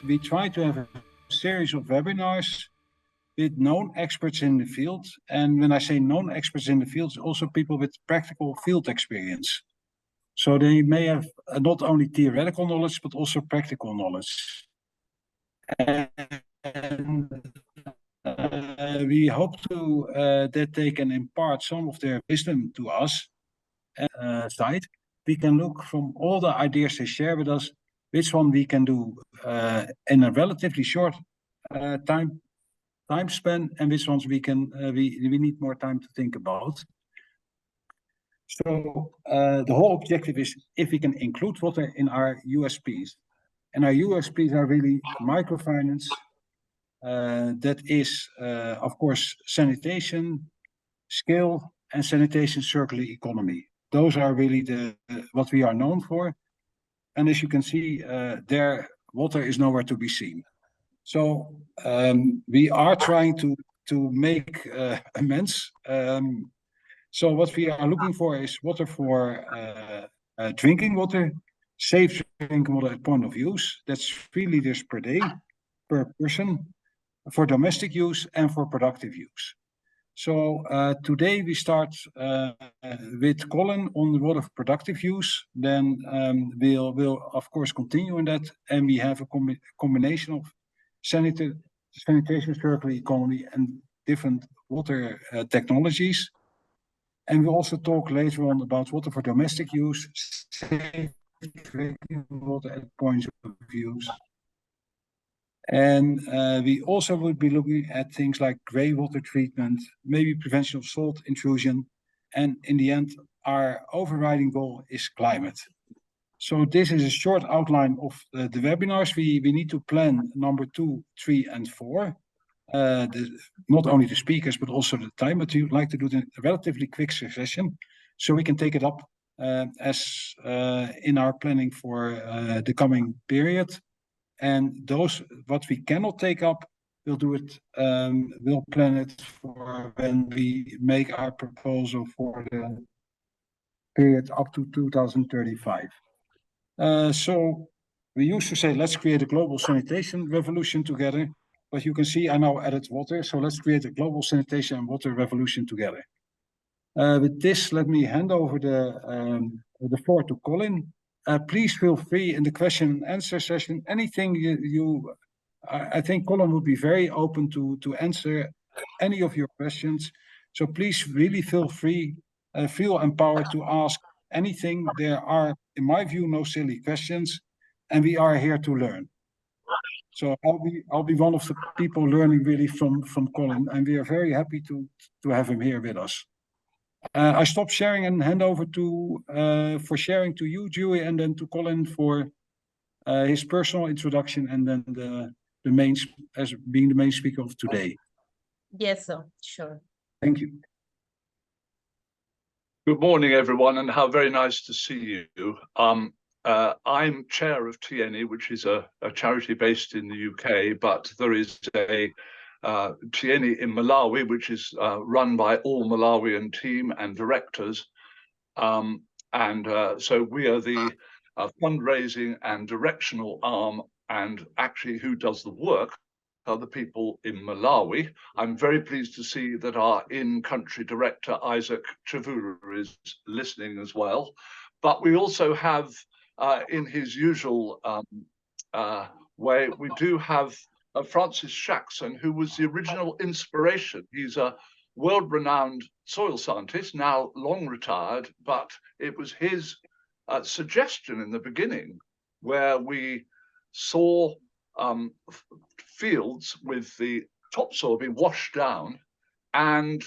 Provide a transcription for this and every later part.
we try to have a series of webinars with known experts in the field. And when I say known experts in the field, also people with practical field experience. So they may have not only theoretical knowledge, but also practical knowledge. And we hope to that they can impart some of their wisdom to us. Side, we can look from all the ideas they share with us, which one we can do in a relatively short time span, and which ones we need more time to think about. So the whole objective is if we can include water in our USPs, and our USPs are really microfinance. That is, of course, sanitation, scale, and sanitation circular economy. Those are really what we are known for. And as you can see, there water is nowhere to be seen. So we are trying to make amends. So what we are looking for is water for drinking water, safe drinking water at point of use. That's 3 liters per day per person, for domestic use and for productive use. So today we start with Colin on the water for productive use. Then we'll of course continue in that, and we have a combination of sanitation circular economy and different water technologies. And we'll also talk later on about water for domestic use, safe drinking water at points of use. And we also would be looking at things like grey water treatment, maybe prevention of salt intrusion, and in the end, our overriding goal is climate. So this is a short outline of the webinars. We need to plan number 2, 3, and 4. Not only the speakers, but also the time, but we would like to do it in a relatively quick succession, so we can take it up as in our planning for the coming period. And those what we cannot take up, we'll do it. We'll plan it for when we make our proposal for the period up to 2035. So we used to say, let's create a global sanitation revolution together. But you can see I now added water, so let's create a global sanitation and water revolution together. With this, let me hand over the floor to Colin. Please feel free in the question and answer session. Anything I think Colin would be very open to answer any of your questions. So please really feel free, feel empowered to ask anything. There are, in my view, no silly questions, and we are here to learn. So I'll be one of the people learning really from Colin, and we are very happy to have him here with us. I stop sharing and hand over for sharing to you, Julie, and then to Colin for his personal introduction, and then the main as being the main speaker of today. Yes, sir. Sure. Thank you. Good morning, everyone, and how very nice to see you. I'm chair of TNE, which is a charity based in the UK, but there is a TNE in Malawi, which is run by all Malawian team and directors. So we are the fundraising and directional arm, and actually who does the work are the people in Malawi. I'm very pleased to see that our in-country director, Isaac Chavura, is listening as well. But we also have, in his usual way, we do have Francis Shaxson, who was the original inspiration. He's a world-renowned soil scientist, now long retired, but it was his suggestion in the beginning where we saw fields with the topsoil being washed down, and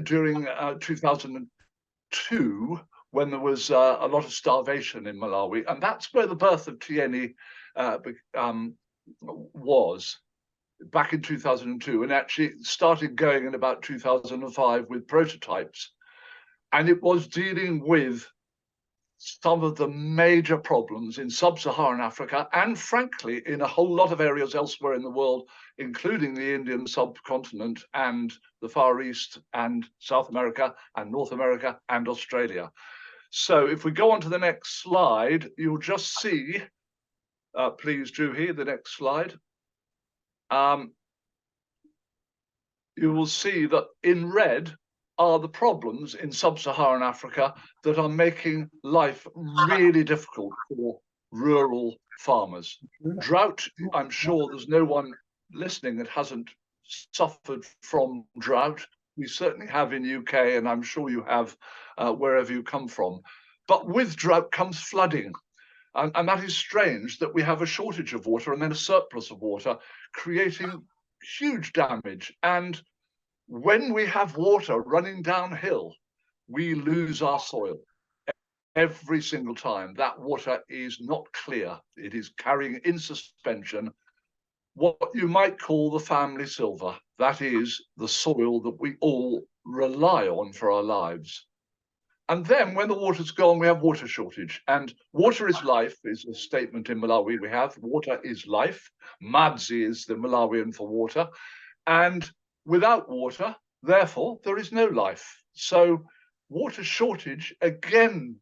during 2002, when there was a lot of starvation in Malawi, and that's where the birth of TNE was back in 2002, and actually started going in about 2005 with prototypes, and it was dealing with some of the major problems in sub-Saharan Africa, and frankly in a whole lot of areas elsewhere in the world, including the Indian subcontinent and the Far East and South America and North America and Australia. So if we go on to the next slide, you'll just see please, Juhi, the next slide. You will see that in red are the problems in sub-Saharan Africa that are making life really difficult for rural farmers. Drought, I'm sure there's no one listening that hasn't suffered from drought. We certainly have in UK, and I'm sure you have wherever you come from. But with drought comes flooding. And that is strange that we have a shortage of water and then a surplus of water, creating huge damage. And when we have water running downhill, we lose our soil. Every single time that water is not clear, it is carrying in suspension what you might call the family silver. That is the soil that we all rely on for our lives. And then when the water's gone, we have water shortage. And water is life is a statement in Malawi we have. Water is life. Madzi is the Malawian for water. And without water, therefore, there is no life. So water shortage, again,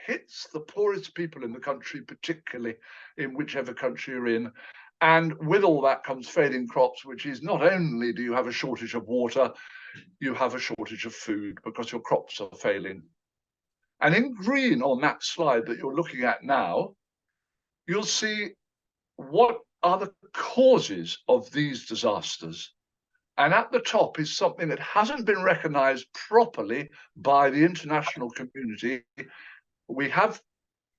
hits the poorest people in the country, particularly in whichever country you're in. And with all that comes failing crops, which is not only do you have a shortage of water, you have a shortage of food because your crops are failing. And in green on that slide that you're looking at now, you'll see what are the causes of these disasters. And at the top is something that hasn't been recognized properly by the international community. We have,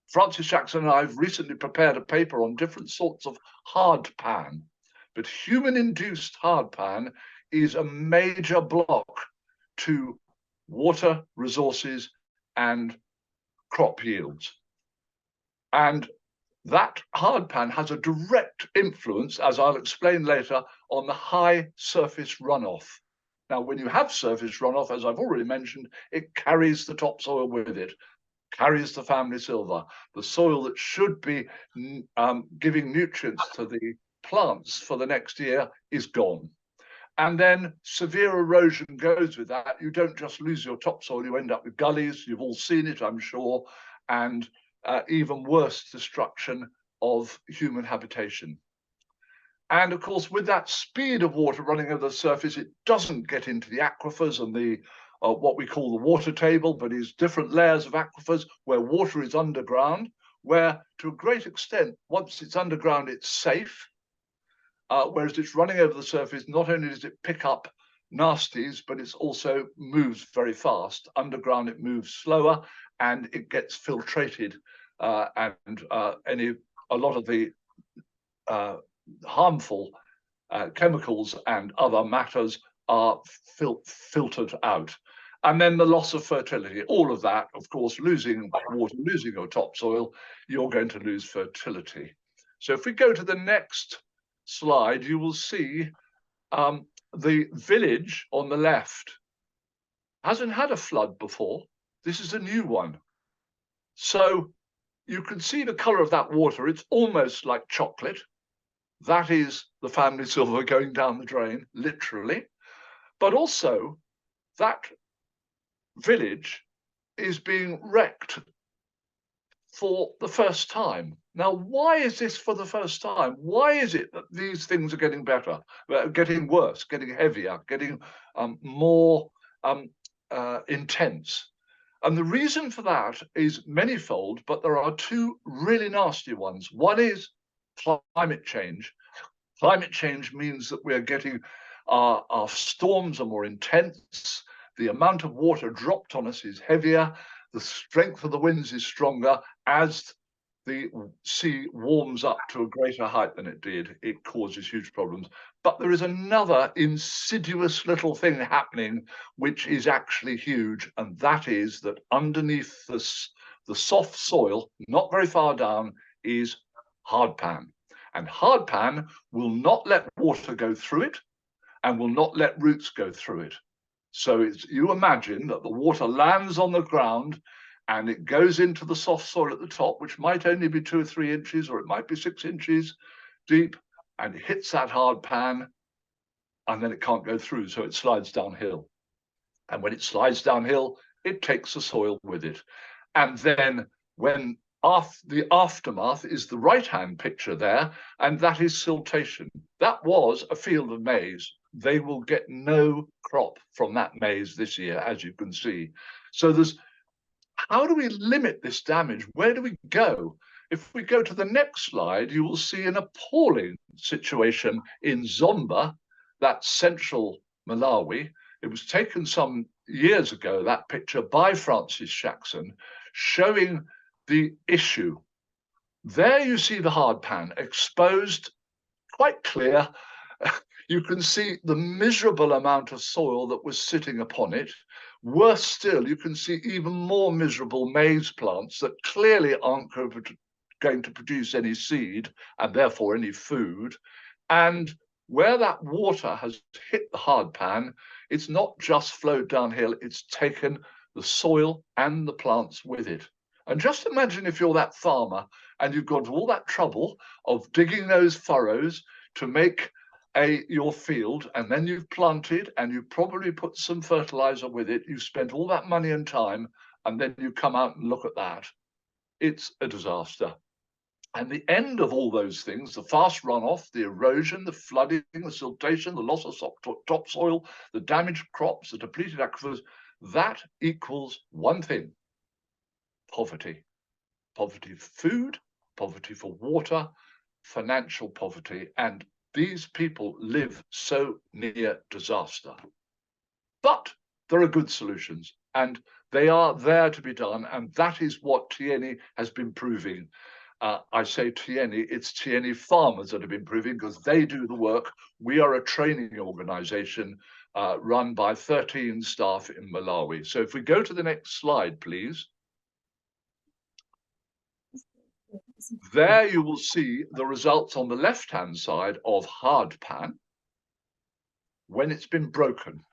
Francis Jackson and I have recently prepared a paper on different sorts of hard pan, but human-induced hard pan is a major block to water resources and crop yields. And that hard pan has a direct influence, as I'll explain later, on the high surface runoff. Now, when you have surface runoff, as I've already mentioned, it carries the topsoil with it, carries the family silver. The soil that should be giving nutrients to the plants for the next year is gone. And then severe erosion goes with that. You don't just lose your topsoil, you end up with gullies. You've all seen it, I'm sure, and even worse destruction of human habitation. And of course, with that speed of water running over the surface, it doesn't get into the aquifers and the what we call the water table, but is different layers of aquifers where water is underground, where to a great extent, once it's underground, it's safe. Whereas it's running over the surface, not only does it pick up nasties, but it also moves very fast. Underground, it moves slower and it gets filtrated. A lot of the harmful chemicals and other matters are filtered out. And then the loss of fertility, all of that, of course, losing water, losing your topsoil, you're going to lose fertility. So if we go to the next slide, you will see the village on the left hasn't had a flood before. This is a new one. So you can see the color of that water. It's almost like chocolate. That is the family silver going down the drain, literally. But also that village is being wrecked for the first time. Now, why is this for the first time? Why is it that these things are getting better, getting worse, getting heavier, getting more intense? And the reason for that is manifold, but there are two really nasty ones. One is climate change. Climate change means that we're getting our storms are more intense. The amount of water dropped on us is heavier. The strength of the winds is stronger. As the sea warms up to a greater height than it did, it causes huge problems. But there is another insidious little thing happening, which is actually huge, and that is that underneath the soft soil, not very far down, is hard pan. And hard pan will not let water go through it and will not let roots go through it. So you imagine that the water lands on the ground and it goes into the soft soil at the top, which might only be 2 or 3 inches, or it might be 6 inches deep, and it hits that hard pan, and then it can't go through, so it slides downhill. And when it slides downhill, it takes the soil with it. And then when the aftermath is the right-hand picture there, and that is siltation. That was a field of maize. They will get no crop from that maize this year, as you can see. So how do we limit this damage? Where do we go? If we go to the next slide, you will see an appalling situation in Zomba, that's central Malawi. It was taken some years ago, that picture, by Francis Shackson, showing the issue. There you see the hard pan exposed, quite clear. You can see the miserable amount of soil that was sitting upon it. Worse still, you can see even more miserable maize plants that clearly aren't going to produce any seed and therefore any food. And where that water has hit the hard pan, it's not just flowed downhill, it's taken the soil and the plants with it. And just imagine if you're that farmer and you've got all that trouble of digging those furrows to make your field, and then you've planted and you probably put some fertilizer with it. You've spent all that money and time, and then you come out and look at that. It's a disaster. And the end of all those things, the fast runoff, the erosion, the flooding, the siltation, the loss of topsoil, the damaged crops, the depleted aquifers, that equals one thing: poverty. Poverty for food, poverty for water, financial poverty. And these people live so near disaster. But there are good solutions, and they are there to be done. And that is what Tieni has been proving. I say Tieni, it's Tieni farmers that have been proving, because they do the work. We are a training organization run by 13 staff in Malawi. So if we go to the next slide, please. There you will see the results on the left-hand side of hard pan when it's been broken.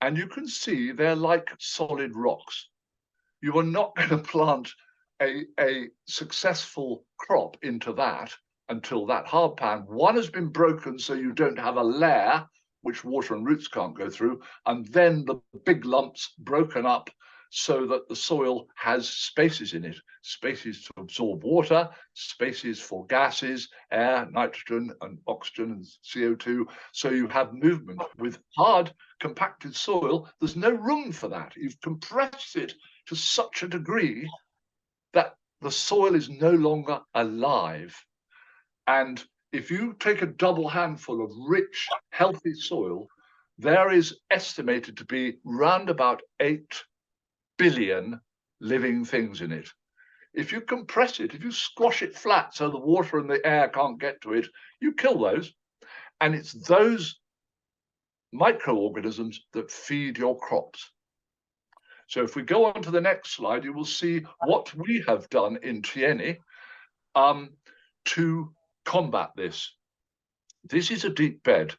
And you can see they're like solid rocks. You are not going to plant a successful crop into that until that hard pan, one, has been broken so you don't have a layer which water and roots can't go through, and then the big lumps broken up so that the soil has spaces in it, spaces to absorb water, spaces for gases, air, nitrogen and oxygen and CO2. So you have movement. With hard compacted soil, there's no room for that. You've compressed it to such a degree that the soil is no longer alive. And if you take a double handful of rich, healthy soil, there is estimated to be round about 8 billion living things in it. If you compress it, if you squash it flat so the water and the air can't get to it, you kill those. And it's those microorganisms that feed your crops. So if we go on to the next slide, you will see what we have done in Tieni to combat this. This is a deep bed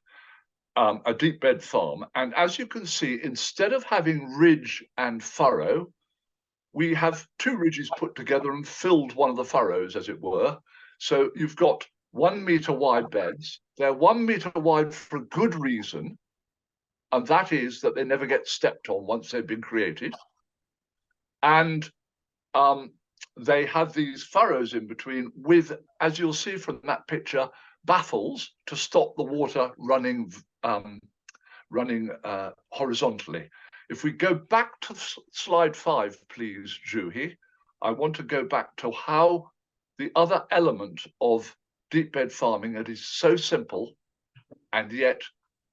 farm. And as you can see, instead of having ridge and furrow, we have 2 ridges put together and filled one of the furrows, as it were. So you've got 1 meter wide beds. They're 1 meter wide for a good reason, and that is that they never get stepped on once they've been created. And they have these furrows in between with, as you'll see from that picture, baffles to stop the water running horizontally. If we go back to slide 5, please, Juhi, I want to go back to how the other element of deep bed farming that is so simple and yet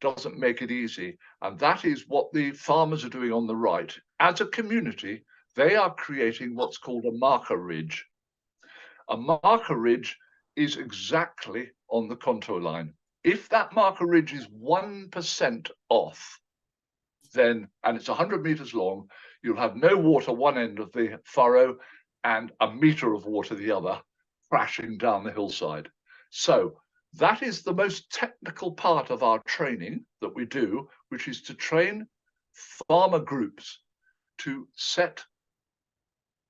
doesn't make it easy. And that is what the farmers are doing on the right. As a community, they are creating what's called a marker ridge. A marker ridge is exactly on the contour line. If that marker ridge is 1% off, then, and it's 100 meters long, you'll have no water one end of the furrow and a meter of water the other crashing down the hillside. So that is the most technical part of our training that we do, which is to train farmer groups to set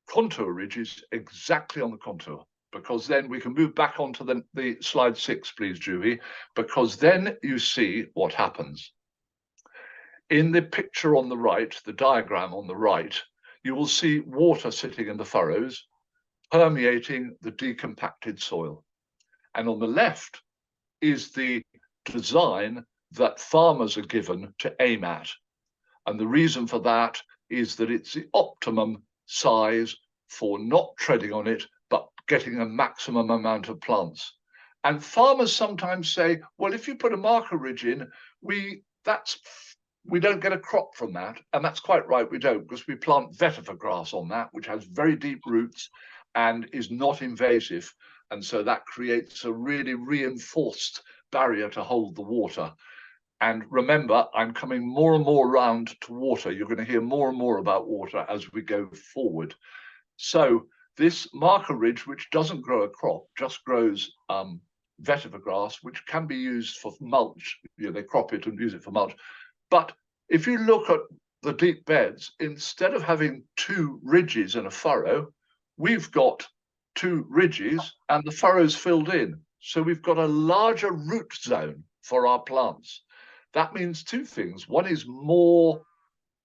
contour ridges exactly on the contour, because then we can move back onto the slide 6, please, Juhi, because then you see what happens. In the picture on the right, the diagram on the right, you will see water sitting in the furrows. permeating the decompacted soil. And on the left is the design that farmers are given to aim at. And the reason for that is that it's the optimum size for not treading on it, but getting a maximum amount of plants. And farmers sometimes say, well, if you put a marker ridge in, we don't get a crop from that. And that's quite right, we don't, because we plant vetiver grass on that, which has very deep roots and is not invasive. And so that creates a really reinforced barrier to hold the water. And remember, I'm coming more and more around to water. You're going to hear more and more about water as we go forward. So this marker ridge, which doesn't grow a crop, just grows vetiver grass, which can be used for mulch. You know, they crop it and use it for mulch. But if you look at the deep beds, instead of having 2 ridges and a furrow, we've got 2 ridges and the furrows filled in. So we've got a larger root zone for our plants. That means 2 things. One is more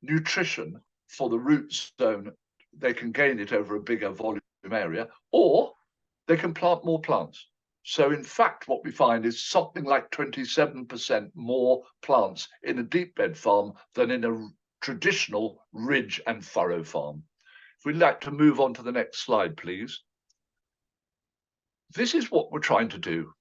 nutrition for the root zone. They can gain it over a bigger volume area, or they can plant more plants. So in fact, what we find is something like 27% more plants in a deep bed farm than in a traditional ridge and furrow farm. If we'd like to move on to the next slide, please. This is what we're trying to do.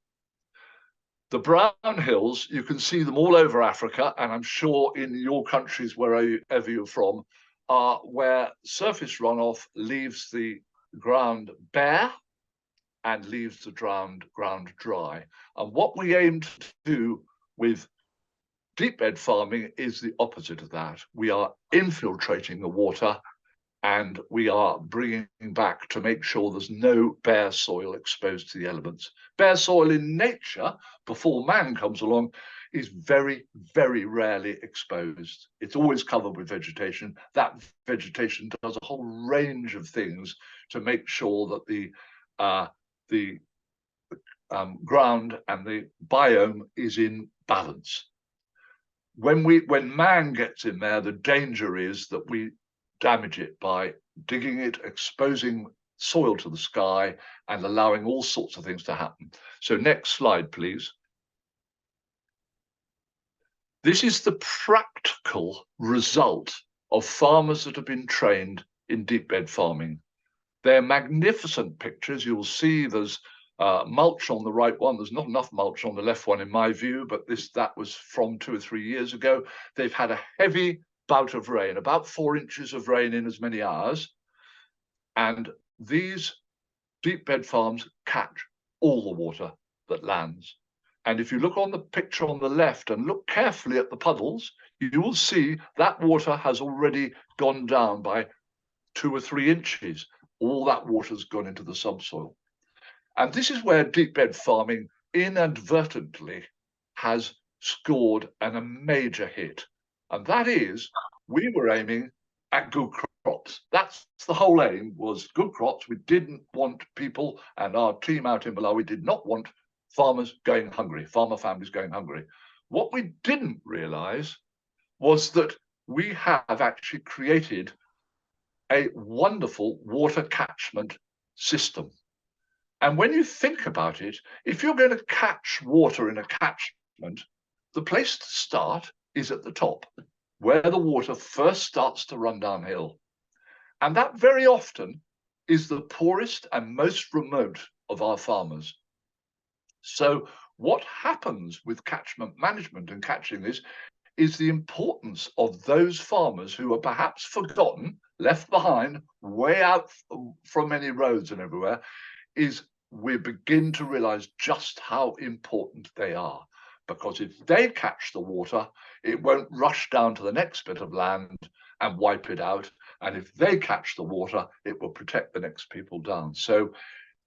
The brown hills, you can see them all over Africa, and I'm sure in your countries, wherever you're from, are where surface runoff leaves the ground bare and leaves the ground dry. And what we aim to do with deep bed farming is the opposite of that. We are infiltrating the water and we are bringing back to make sure there's no bare soil exposed to the elements. Bare soil in nature, before man comes along, is very, very rarely exposed. It's always covered with vegetation. That vegetation does a whole range of things to make sure that the ground and the biome is in balance. When man gets in there, the danger is that we damage it by digging it, exposing soil to the sky, and allowing all sorts of things to happen. So next slide, please. This is the practical result of farmers that have been trained in deep bed farming. They're magnificent pictures. You'll see there's mulch on the right one. There's not enough mulch on the left one, in my view, but that was from 2 or 3 years ago. They've had a heavy bout of rain, about 4 inches of rain in as many hours. And these deep bed farms catch all the water that lands. And if you look on the picture on the left and look carefully at the puddles, you will see that water has already gone down by 2 or 3 inches. All that water's gone into the subsoil. And this is where deep bed farming inadvertently has scored a major hit. And that is, we were aiming at good crops. That's the whole aim, was good crops. We didn't want people, and our team out in Malawi did not want farmers going hungry, farmer families going hungry. What we didn't realize was that we have actually created a wonderful water catchment system. And when you think about it, if you're going to catch water in a catchment, the place to start is at the top, where the water first starts to run downhill. And that very often is the poorest and most remote of our farmers. So what happens with catchment management and catching this is the importance of those farmers who are perhaps forgotten, left behind, way out from many roads and everywhere, is we begin to realize just how important they are. Because if they catch the water, it won't rush down to the next bit of land and wipe it out. And if they catch the water, it will protect the next people down. So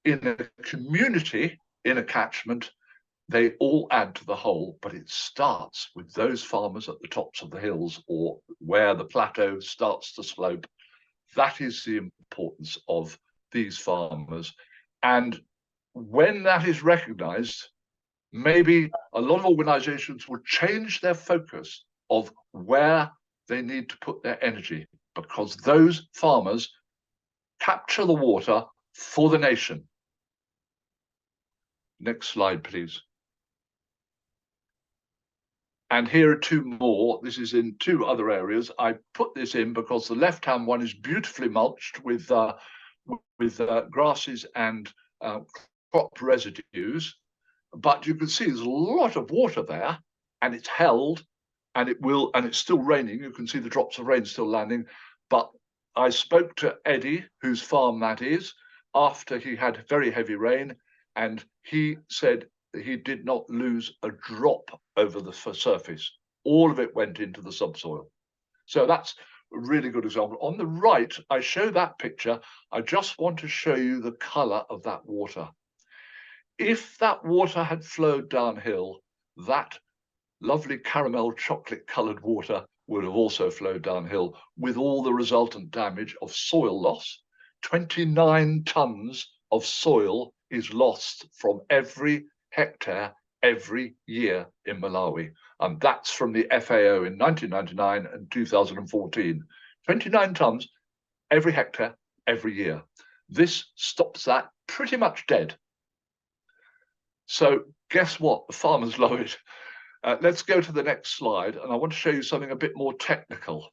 in a community, in a catchment, they all add to the whole, but it starts with those farmers at the tops of the hills or where the plateau starts to slope. That is the importance of these farmers. And when that is recognized, maybe a lot of organizations will change their focus of where they need to put their energy, because those farmers capture the water for the nation. Next slide, please. And here are two more. This is in two other areas. I put this in because the left-hand one is beautifully mulched with grasses and crop residues. But you can see there's a lot of water there, and it's held, and it's still raining. You can see the drops of rain still landing. But I spoke to Eddie, whose farm that is, after he had very heavy rain, and he said he did not lose a drop over the surface. All of it went into the subsoil. So that's a really good example. On the right, I show that picture. I just want to show you the color of that water. If that water had flowed downhill, that lovely caramel chocolate colored water would have also flowed downhill with all the resultant damage of soil loss. 29 tons of soil is lost from every hectare every year in Malawi. And that's from the FAO in 1999 and 2014. 29 tons every hectare every year. This stops that pretty much dead. So guess what? The farmers love it. Let's go to the next slide, and I want to show you something a bit more technical.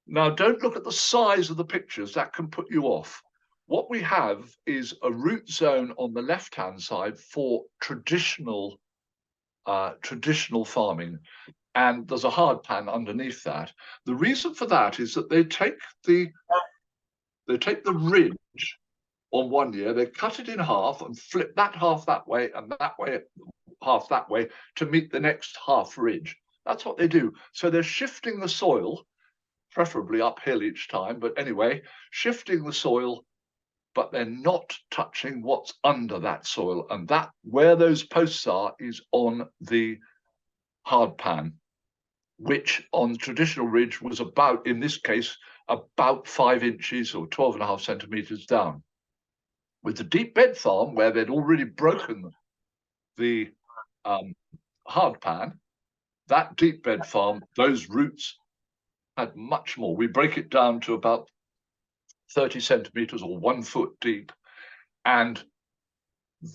Now, don't look at the size of the pictures. That can put you off. What we have is a root zone on the left-hand side for traditional farming, and there's a hard pan underneath that. The reason for that is that they take the ridge on one year, they cut it in half and flip that half that way and that way, half that way to meet the next half ridge. That's what they do. So they're shifting the soil, preferably uphill each time, but anyway, shifting the soil, but they're not touching what's under that soil. And that, where those posts are, is on the hard pan, which on the traditional ridge was about, in this case, about 5 inches or 12.5 centimeters down. With the deep bed farm, where they'd already broken the hard pan, that deep bed farm, those roots had much more. We break it down to about 30 centimeters or 1 foot deep. And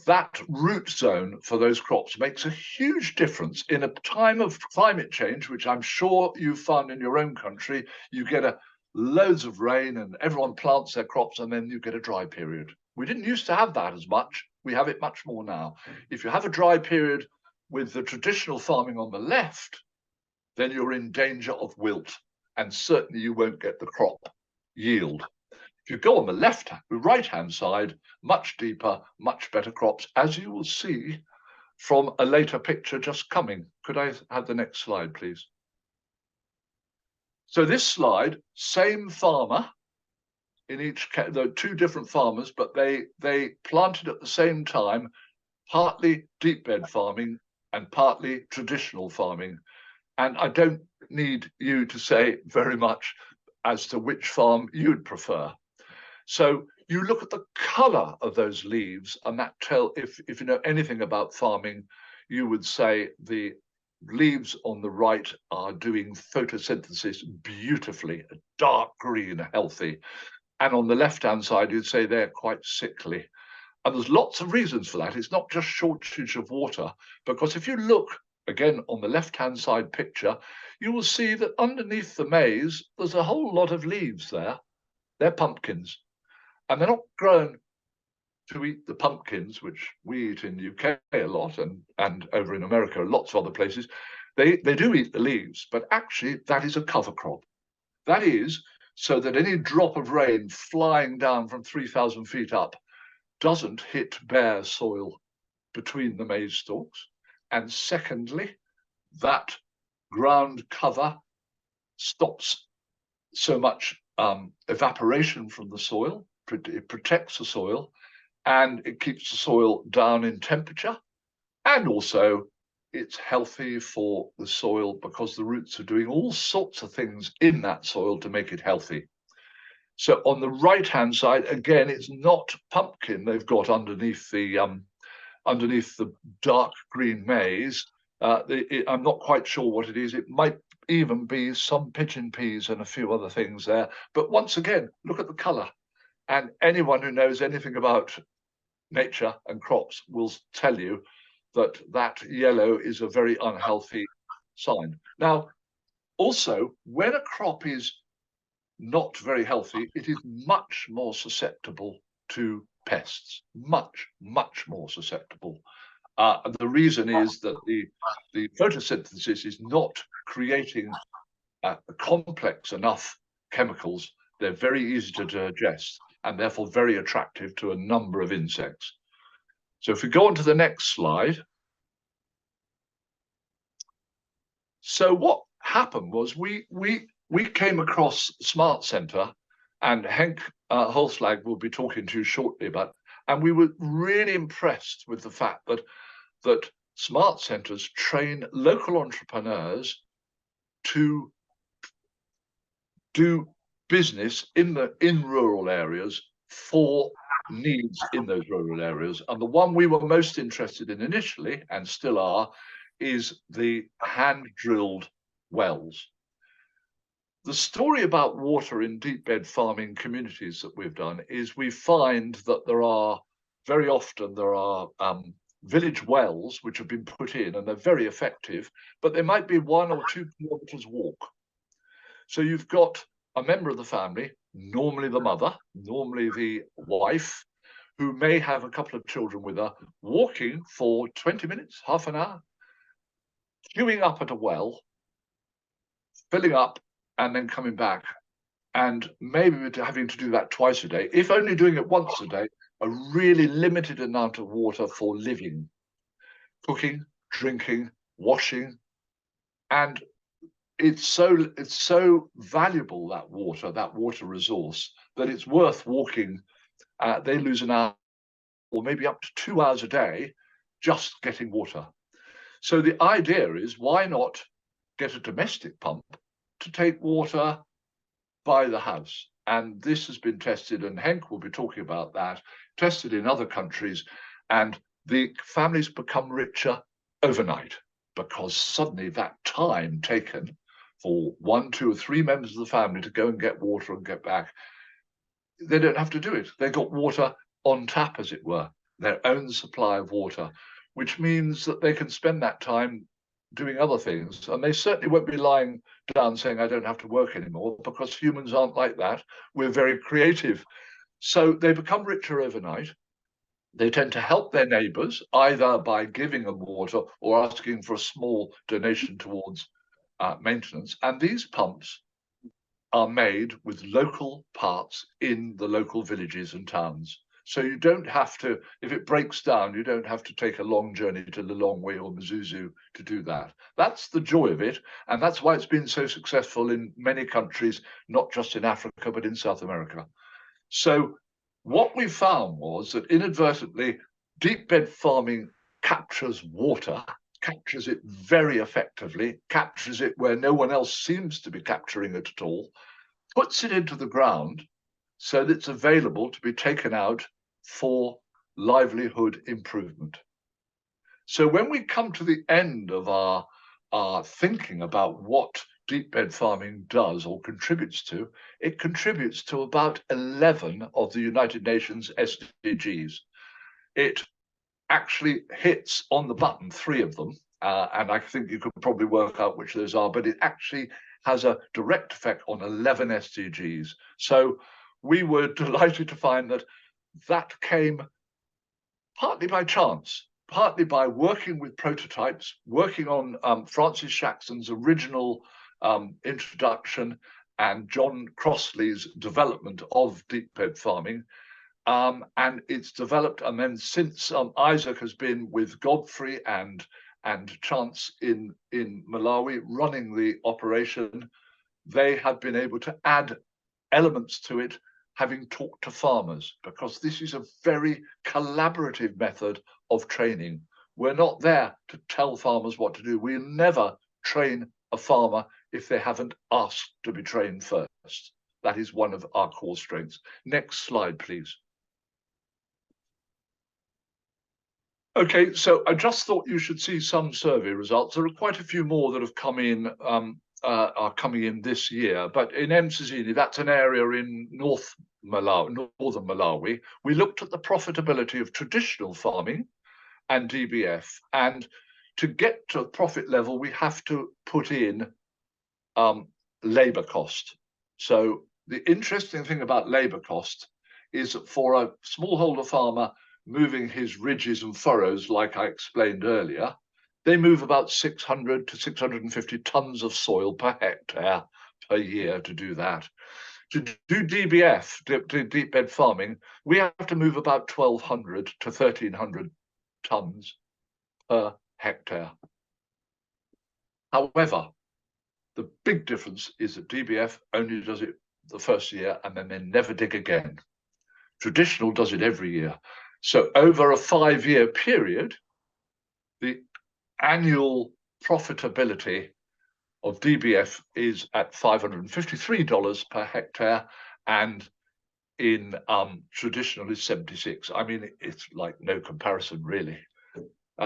that root zone for those crops makes a huge difference in a time of climate change, which I'm sure you've found in your own country. You get loads of rain and everyone plants their crops, and then you get a dry period. We didn't used to have that as much. We have it much more now. If you have a dry period with the traditional farming on the left, then you're in danger of wilt, and certainly you won't get the crop yield. If you go on the right-hand side, much deeper, much better crops, as you will see from a later picture just coming. Could I have the next slide, please? So this slide, same farmer in each case, there are two different farmers, but they planted at the same time, partly deep bed farming and partly traditional farming. And I don't need you to say very much as to which farm you'd prefer. So you look at the color of those leaves, and that if you know anything about farming, you would say the leaves on the right are doing photosynthesis beautifully, dark green, healthy. And on the left-hand side, you'd say they're quite sickly. And there's lots of reasons for that. It's not just shortage of water, because if you look again on the left-hand side picture, you will see that underneath the maize, there's a whole lot of leaves there. They're pumpkins. And they're not grown to eat the pumpkins, which we eat in the UK a lot, and over in America, lots of other places. They do eat the leaves, but actually that is a cover crop. That is so that any drop of rain flying down from 3,000 feet up doesn't hit bare soil between the maize stalks. And secondly, that ground cover stops so much evaporation from the soil. It protects the soil, and it keeps the soil down in temperature. And also it's healthy for the soil because the roots are doing all sorts of things in that soil to make it healthy. So on the right-hand side, again, it's not pumpkin they've got underneath the dark green maize. I'm not quite sure what it is. It might even be some pigeon peas and a few other things there. But once again, look at the color. And anyone who knows anything about nature and crops will tell you that that yellow is a very unhealthy sign. Now, also, when a crop is not very healthy, it is much more susceptible to pests, much more susceptible. And the reason is that the photosynthesis is not creating complex enough chemicals. They're very easy to digest and therefore very attractive to a number of insects. So if we go on to the next slide. So what happened was we came across Smart Center, and Henk Hulslag will be talking to you shortly about, and we were really impressed with the fact that Smart Centers train local entrepreneurs to do business in rural areas for needs in those rural areas. And the one we were most interested in initially, and still are, is the hand-drilled wells. The story about water in deep bed farming communities that we've done is we find that very often there are village wells which have been put in, and they're very effective, but they might be 1 or 2 kilometers walk. So you've got a member of the family, normally the mother, normally the wife, who may have a couple of children with her, walking for 20 minutes, half an hour, queuing up at a well, filling up, and then coming back. And maybe having to do that twice a day, if only doing it once a day, a really limited amount of water for living, cooking, drinking, washing. And it's so valuable, that water resource, that it's worth walking. They lose an hour or maybe up to 2 hours a day just getting water. So the idea is, why not get a domestic pump to take water by the house? And this has been tested, and Henk will be talking about that, tested in other countries, and the families become richer overnight, because suddenly that time taken for 1, 2, or 3 members of the family to go and get water and get back, they don't have to do it. They got water on tap, as it were, their own supply of water, which means that they can spend that time doing other things. And they certainly won't be lying down saying, I don't have to work anymore, because humans aren't like that. We're very creative. So they become richer overnight. They tend to help their neighbors, either by giving them water or asking for a small donation towards maintenance. And these pumps are made with local parts in the local villages and towns. So you don't have to, if it breaks down, you don't have to take a long journey to Lilongwe or Mzuzu to do that. That's the joy of it. And that's why it's been so successful in many countries, not just in Africa, but in South America. So what we found was that inadvertently, deep bed farming captures water, captures it very effectively, captures it where no one else seems to be capturing it at all, puts it into the ground so that it's available to be taken out for livelihood improvement. So when we come to the end of our thinking about what deep bed farming does or contributes to, it contributes to about 11 of the United Nations SDGs. It actually hits on the button 3 of them, and I think you could probably work out which those are, but it actually has a direct effect on 11 SDGs. So we were delighted to find that came partly by chance, partly by working with prototypes, working on Francis Shaxton's original introduction and John Crossley's development of deep bed farming. And it's developed, and then since Isaac has been with Godfrey and Chance in Malawi running the operation, they have been able to add elements to it, having talked to farmers, because this is a very collaborative method of training. We're not there to tell farmers what to do. We'll never train a farmer if they haven't asked to be trained first. That is one of our core strengths. Next slide, please. Okay, so I just thought you should see some survey results. There are quite a few more that have come in are coming in this year. But in Mzini, that's an area in northern Malawi. We looked at the profitability of traditional farming and DBF. And to get to a profit level, we have to put in labor cost. So the interesting thing about labor cost is that for a smallholder farmer moving his ridges and furrows, like I explained earlier, they move about 600 to 650 tons of soil per hectare per year to do that. To do DBF, deep bed farming, we have to move about 1,200 to 1,300 tons per hectare. However, the big difference is that DBF only does it the first year and then they never dig again. Traditional does it every year. So over a 5-year period, the annual profitability of DBF is at $553 per hectare, and in traditional is 76. I mean, it's like no comparison really.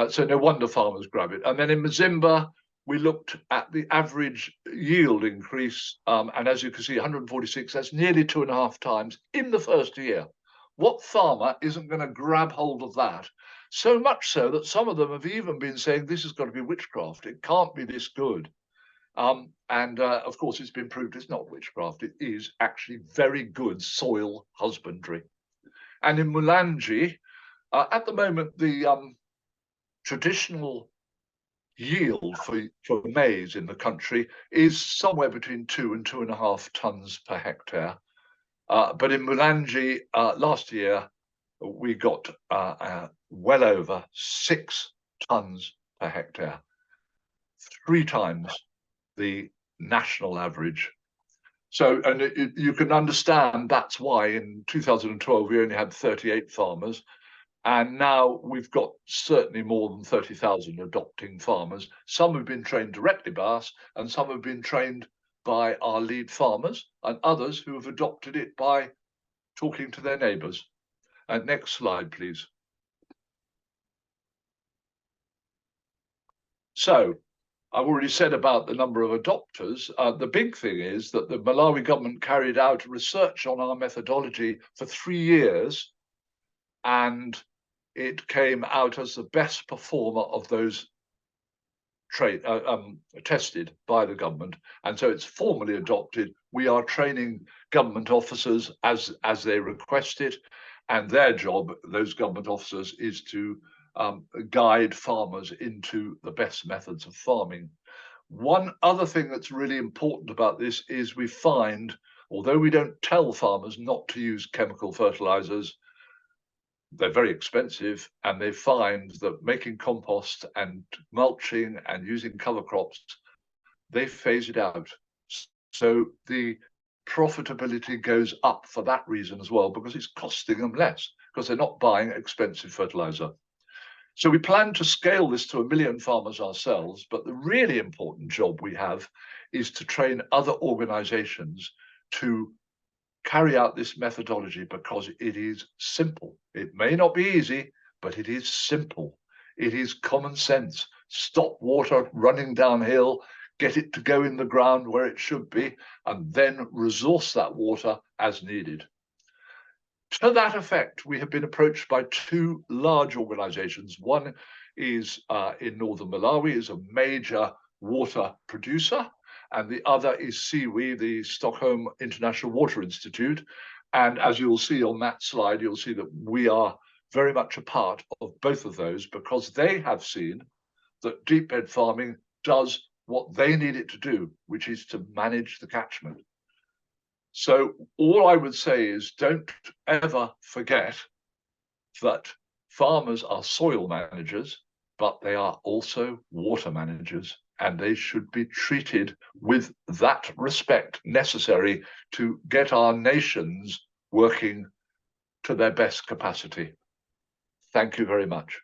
So no wonder farmers grab it. And then in Mazimba, we looked at the average yield increase, and as you can see, 146, that's nearly 2.5 times in the first year. What farmer isn't going to grab hold of that? So much so that some of them have even been saying this has got to be witchcraft. It can't be this good. Of course, it's been proved it's not witchcraft. It is actually very good soil husbandry. And in Mulanje, at the moment, the traditional yield for maize in the country is somewhere between 2 and 2.5 tons per hectare. But in Mulanje last year, we got well over 6 tons per hectare, 3 times the national average. So, and you can understand that's why in 2012 we only had 38 farmers, and now we've got certainly more than 30,000 adopting farmers. Some have been trained directly by us, and some have been trained by our lead farmers, and others who have adopted it by talking to their neighbours. Next slide, please. So, I've already said about the number of adopters. The big thing is that the Malawi government carried out research on our methodology for 3 years, and it came out as the best performer of those tested by the government, and so it's formally adopted. We are training government officers as they request it, and their job, those government officers, is to guide farmers into the best methods of farming. One other thing that's really important about this is we find, although we don't tell farmers not to use chemical fertilizers, they're very expensive, and they find that making compost and mulching and using cover crops, they phase it out. So the profitability goes up for that reason as well, because it's costing them less, because they're not buying expensive fertilizer. So we plan to scale this to 1 million farmers ourselves, but the really important job we have is to train other organizations to carry out this methodology, because it is simple. It may not be easy, but it is simple. It is common sense. Stop water running downhill, get it to go in the ground where it should be, and then resource that water as needed. To that effect, we have been approached by 2 large organizations. One is in northern Malawi, is a major water producer, and the other is SIWI, the Stockholm International Water Institute. And as you'll see on that slide, you'll see that we are very much a part of both of those, because they have seen that deep bed farming does what they need it to do, which is to manage the catchment. So all I would say is, don't ever forget that farmers are soil managers, but they are also water managers, and they should be treated with that respect necessary to get our nations working to their best capacity. Thank you very much.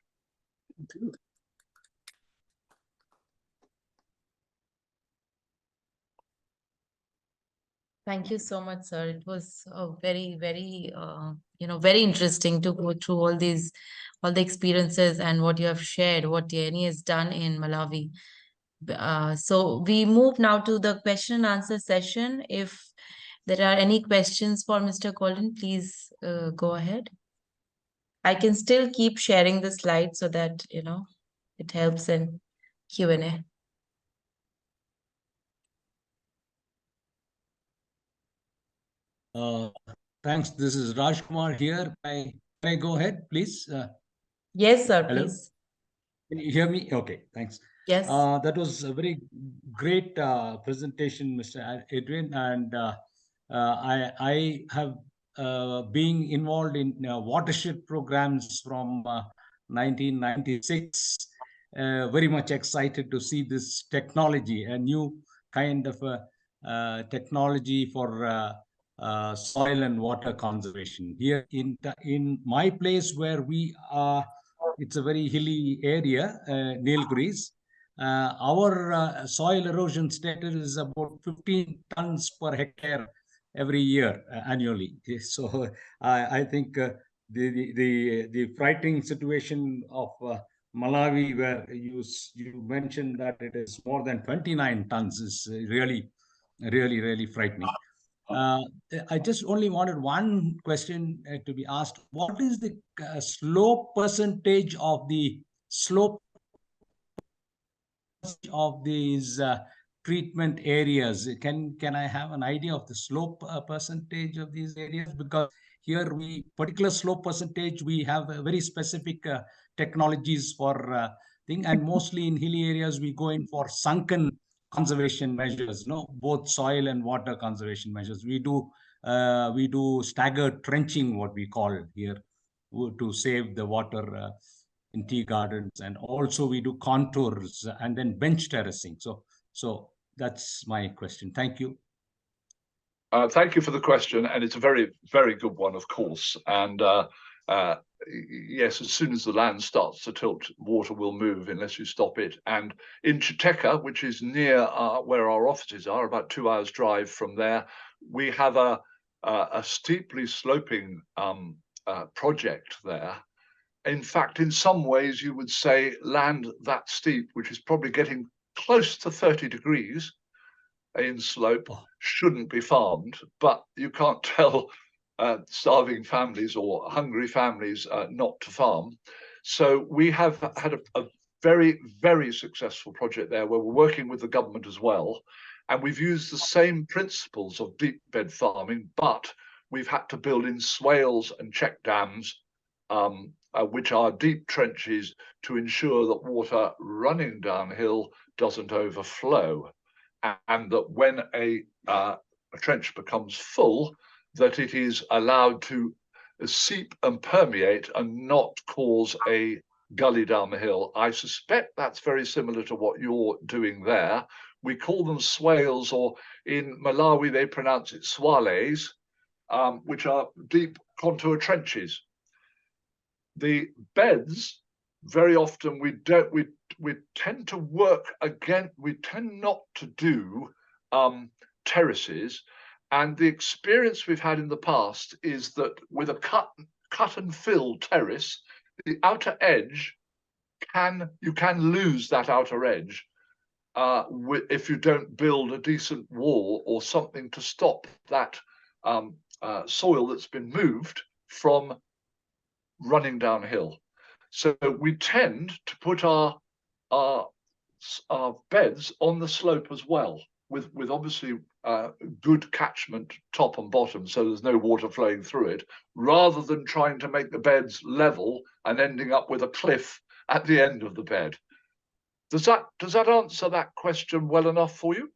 Thank you so much, sir. It was very, very, very interesting to go through all the experiences and what you have shared, what TNE has done in Malawi. So we move now to the question and answer session. If there are any questions for Mr. Colin, please go ahead. I can still keep sharing the slide so that, it helps in Q&A. Thanks. This is Rajkumar here. Can I go ahead, please? Yes, sir, Hello? please. Can you hear me? Okay, thanks. Yes. That was a very great presentation, Mr. Adrian, and I have been involved in watershed programs from 1996. Very much excited to see this technology, a new kind of technology for soil and water conservation. Here in my place where we are, it's a very hilly area, Nilgiris. Our soil erosion status is about 15 tons per hectare every year, annually. So I think the frightening situation of Malawi, where you mentioned that it is more than 29 tons, is really, really, really frightening. I just only wanted one question to be asked. What is the slope percentage of the slope of these treatment areas? Can I have an idea of the slope percentage of these areas? Because here particular slope percentage, we have a very specific technologies for thing, and mostly in hilly areas we go in for sunken conservation measures, both soil and water conservation measures. We do staggered trenching, what we call here, to save the water in tea gardens, and also we do contours and then bench terracing. So that's my question. Thank you. Thank you for the question, and it's a very, very good one, of course. And yes, as soon as the land starts to tilt, water will move unless you stop it. And in Chiteka, which is near where our offices are, about 2 hours drive from there, we have a steeply sloping project there. In fact, in some ways, you would say land that steep, which is probably getting close to 30 degrees in slope, shouldn't be farmed, but you can't tell starving families or hungry families not to farm. So we have had a very, very successful project there where we're working with the government as well. And we've used the same principles of deep bed farming, but we've had to build in swales and check dams, which are deep trenches to ensure that water running downhill doesn't overflow, and that when a trench becomes full, that it is allowed to seep and permeate and not cause a gully down the hill. I suspect that's very similar to what you're doing there. We call them swales, or in Malawi they pronounce it swales, which are deep contour trenches. The beds, very often we tend to work again. We tend not to do terraces, and the experience we've had in the past is that with a cut and fill terrace, the outer edge you can lose that outer edge if you don't build a decent wall or something to stop that soil that's been moved from running downhill. So we tend to put our beds on the slope as well, with obviously good catchment top and bottom, so there's no water flowing through it, rather than trying to make the beds level and ending up with a cliff at the end of the bed. Does that answer that question well enough for you?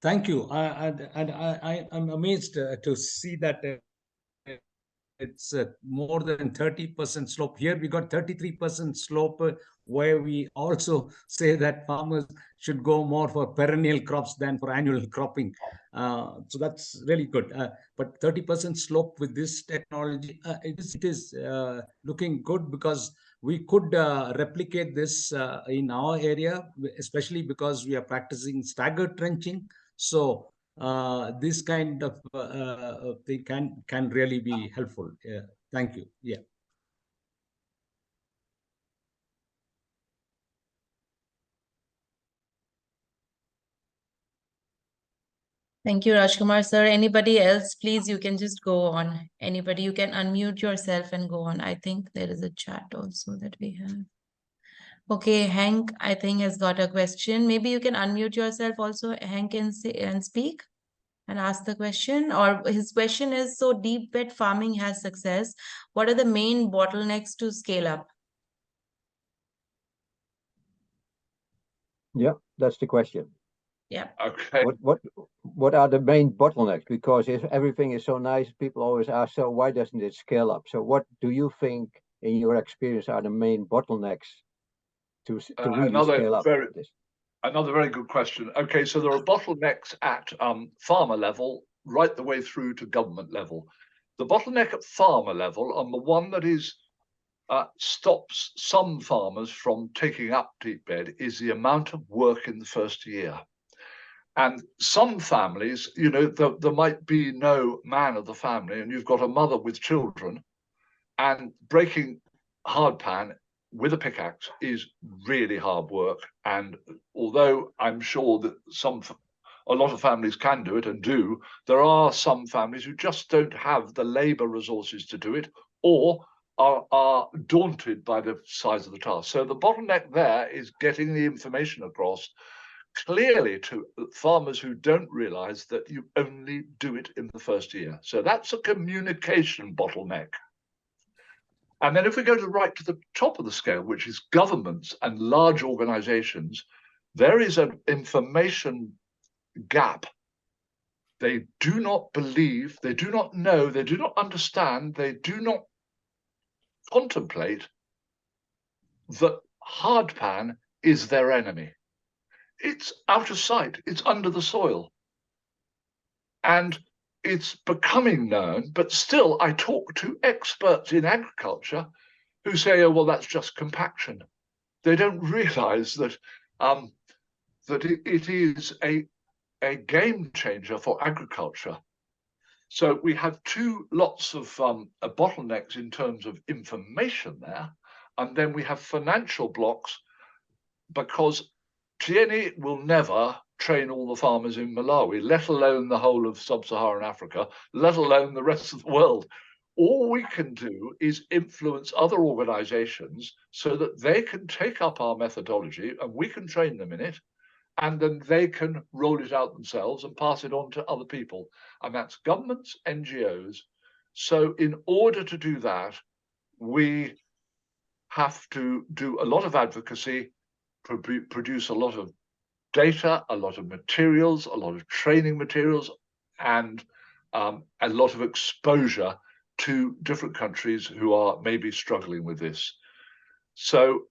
Thank you. I'm amazed to see that it's more than 30% slope. Here we got 33% slope, where we also say that farmers should go more for perennial crops than for annual cropping. So that's really good. But 30% slope with this technology, it is looking good, because we could replicate this in our area, especially because we are practicing staggered trenching. So this kind of thing can really be helpful. Thank you. Yeah. Thank you, Rajkumar sir. Anybody else, please, you can just go on. Anybody, you can unmute yourself and go on. I think there is a chat also that we have. Okay, Hank, I think, has got a question. Maybe you can unmute yourself also, Hank, and say and speak and ask the question. Or his question is, so deep bed farming has success. What are the main bottlenecks to scale up? Yeah, that's the question. Yeah. Okay. What are the main bottlenecks? Because if everything is so nice, people always ask, so why doesn't it scale up? So what do you think, in your experience, are the main bottlenecks to really scale up this? Another very good question. Okay, so there are bottlenecks at farmer level right the way through to government level. The bottleneck at farmer level, and the one that is stops some farmers from taking up deep bed, is the amount of work in the first year. And some families, you know, there might be no man of the family, and you've got a mother with children, and breaking hardpan with a pickaxe is really hard work. And although I'm sure that a lot of families can do it and do, there are some families who just don't have the labor resources to do it, or are daunted by the size of the task. So the bottleneck there is getting the information across clearly to farmers who don't realize that you only do it in the first year. So that's a communication bottleneck. And then if we go right to the top of the scale, which is governments and large organizations, there is an information gap. They do not believe, they do not know, they do not understand, they do not contemplate that hardpan is their enemy. It's out of sight, it's under the soil. And it's becoming known, but still I talk to experts in agriculture who say, oh, well, that's just compaction. They don't realize that it is a game changer for agriculture. So we have two lots of bottlenecks in terms of information there, and then we have financial blocks, because TNE will never train all the farmers in Malawi, let alone the whole of sub-Saharan Africa, let alone the rest of the world. All we can do is influence other organizations so that they can take up our methodology and we can train them in it, and then they can roll it out themselves and pass it on to other people. And that's governments, NGOs. So in order to do that, we have to do a lot of advocacy, produce a lot of data, a lot of materials, a lot of training materials, and a lot of exposure to different countries who are maybe struggling with this. So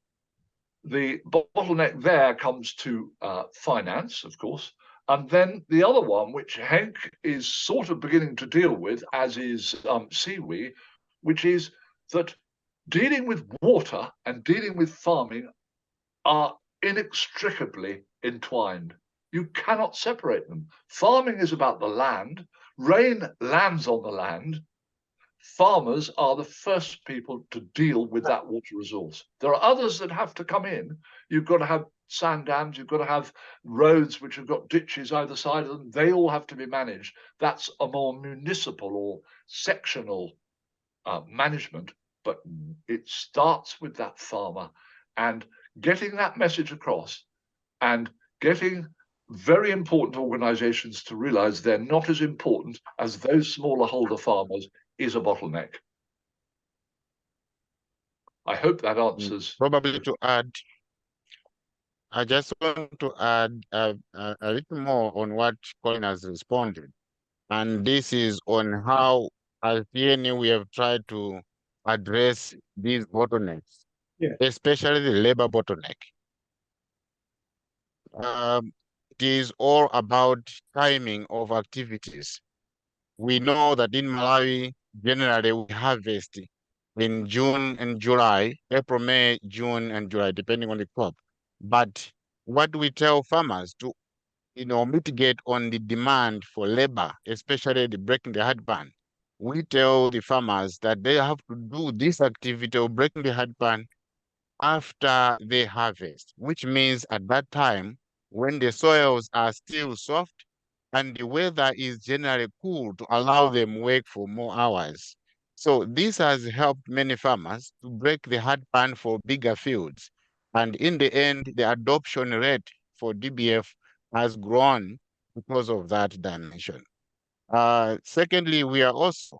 the bottleneck there comes to finance, of course. And then the other one, which Henk is sort of beginning to deal with, as is Siwi, which is that dealing with water and dealing with farming are inextricably entwined. You cannot separate them. Farming is about the land. Rain lands on the land. Farmers are the first people to deal with that water resource. There are others that have to come in. You've got to have sand dams, you've got to have roads which have got ditches either side of them. They all have to be managed. That's a more municipal or sectional management, but it starts with that farmer, and getting that message across and getting very important organizations to realize they're not as important as those smaller holder farmers is a bottleneck. I hope that answers. Probably to add, I just want to add a little more on what Colin has responded. And this is on how, as TNE, we have tried to address these bottlenecks, especially the labor bottleneck. It is all about timing of activities. We know that in Malawi, generally we harvest in June and July, April, May, June, and July, depending on the crop. But what we tell farmers to, mitigate on the demand for labor, especially the breaking the hardpan, we tell the farmers that they have to do this activity of breaking the hardpan after they harvest, which means at that time, when the soils are still soft, and the weather is generally cool to allow them work for more hours. So this has helped many farmers to break the hard pan for bigger fields. And in the end, the adoption rate for DBF has grown because of that dimension. Secondly, we are also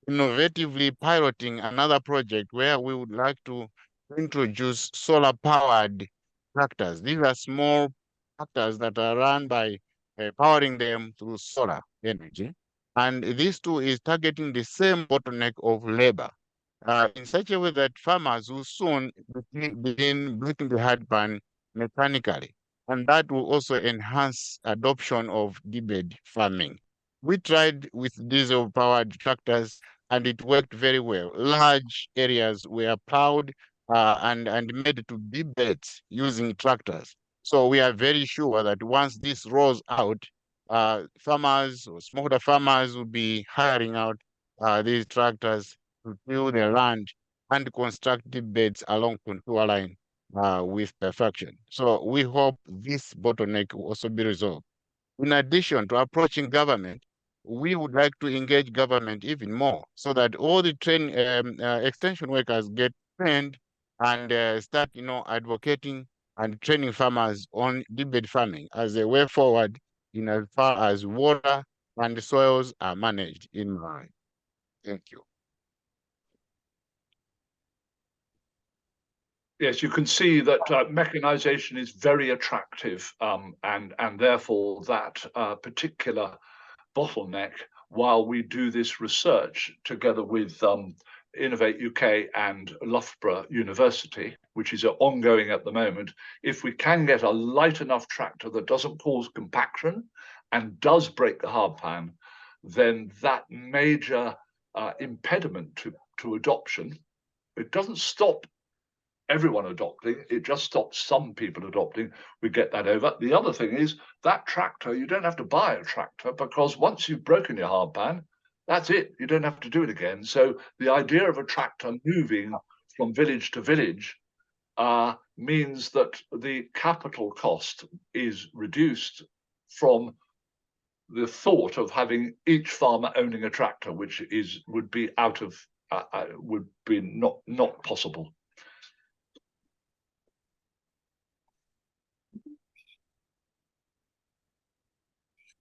innovatively piloting another project where we would like to introduce solar-powered tractors. These are small tractors that are run by powering them through solar energy. And this too is targeting the same bottleneck of labor in such a way that farmers will soon begin breaking the hard pan mechanically. And that will also enhance adoption of deep-bed farming. We tried with diesel-powered tractors and it worked very well. Large areas were plowed and made to deep beds using tractors. So we are very sure that once this rolls out, farmers or smallholder farmers will be hiring out these tractors to till the land and construct deep beds along contour line with perfection. So we hope this bottleneck will also be resolved. In addition to approaching government, we would like to engage government even more so that all the extension workers get trained and start, advocating and training farmers on deep-bed farming as a way forward in as far as water and soils are managed in Malawi. Thank you. Yes, you can see that mechanization is very attractive, and therefore that particular bottleneck, while we do this research together with Innovate UK and Loughborough University, which is ongoing at the moment, if we can get a light enough tractor that doesn't cause compaction and does break the hard pan, then that major impediment to adoption, it doesn't stop everyone adopting, it just stops some people adopting. We get that over. The other thing is that tractor, you don't have to buy a tractor because once you've broken your hard pan, that's it. You don't have to do it again. So the idea of a tractor moving from village to village means that the capital cost is reduced from the thought of having each farmer owning a tractor, which would be not possible.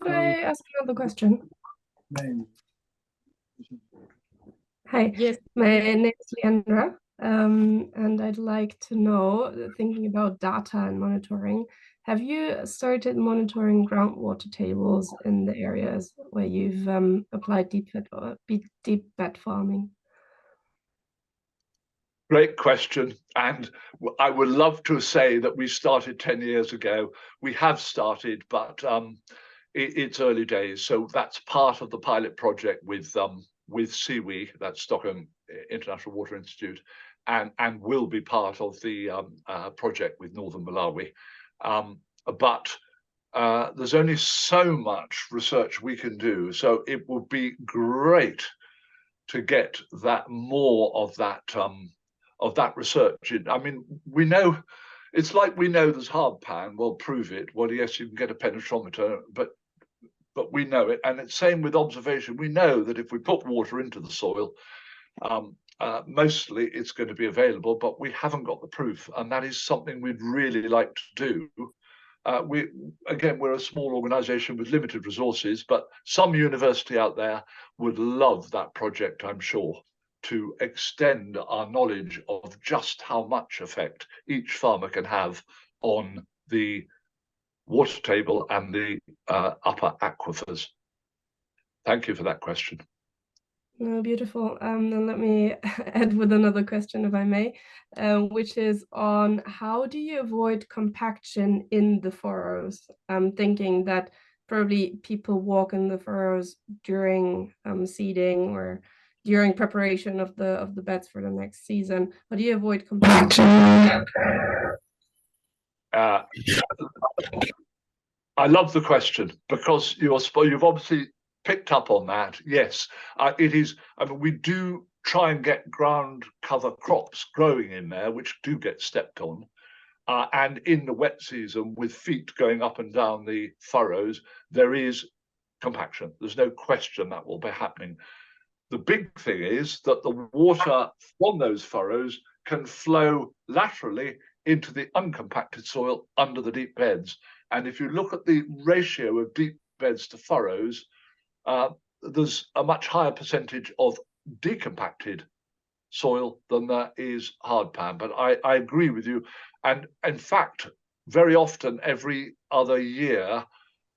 Could I ask another question? Hi, Yes. my name is Leandra, and I'd like to know, thinking about data and monitoring, have you started monitoring groundwater tables in the areas where you've applied deep bed farming? Great question. And I would love to say that we started 10 years ago. We have started, but it's early days. So that's part of the pilot project with SIWI, that's Stockholm International Water Institute, and will be part of the project with Northern Malawi. But there's only so much research we can do. So it would be great to get that more of that research in. I mean, we know, it's like we know there's hard pan. Well, prove it. Well, yes, you can get a penetrometer, but we know it. And it's same with observation. We know that if we put water into the soil, mostly it's going to be available, but we haven't got the proof. And that is something we'd really like to do. We're a small organization with limited resources, but some university out there would love that project, I'm sure, to extend our knowledge of just how much effect each farmer can have on the water table and the upper aquifers. Thank you for that question. No, beautiful. Then let me add with another question, if I may, which is on how do you avoid compaction in the furrows? I'm thinking that probably people walk in the furrows during seeding or during preparation of the beds for the next season. How do you avoid compaction? I love the question because you've obviously picked up on that. Yes, it is. I mean, we do try and get ground cover crops growing in there, which do get stepped on. And in the wet season, with feet going up and down the furrows, there is compaction. There's no question that will be happening. The big thing is that the water from those furrows can flow laterally into the uncompacted soil under the deep beds. And if you look at the ratio of deep beds to furrows, there's a much higher percentage of decompacted soil than there is hard pan. But I agree with you. And in fact, very often every other year,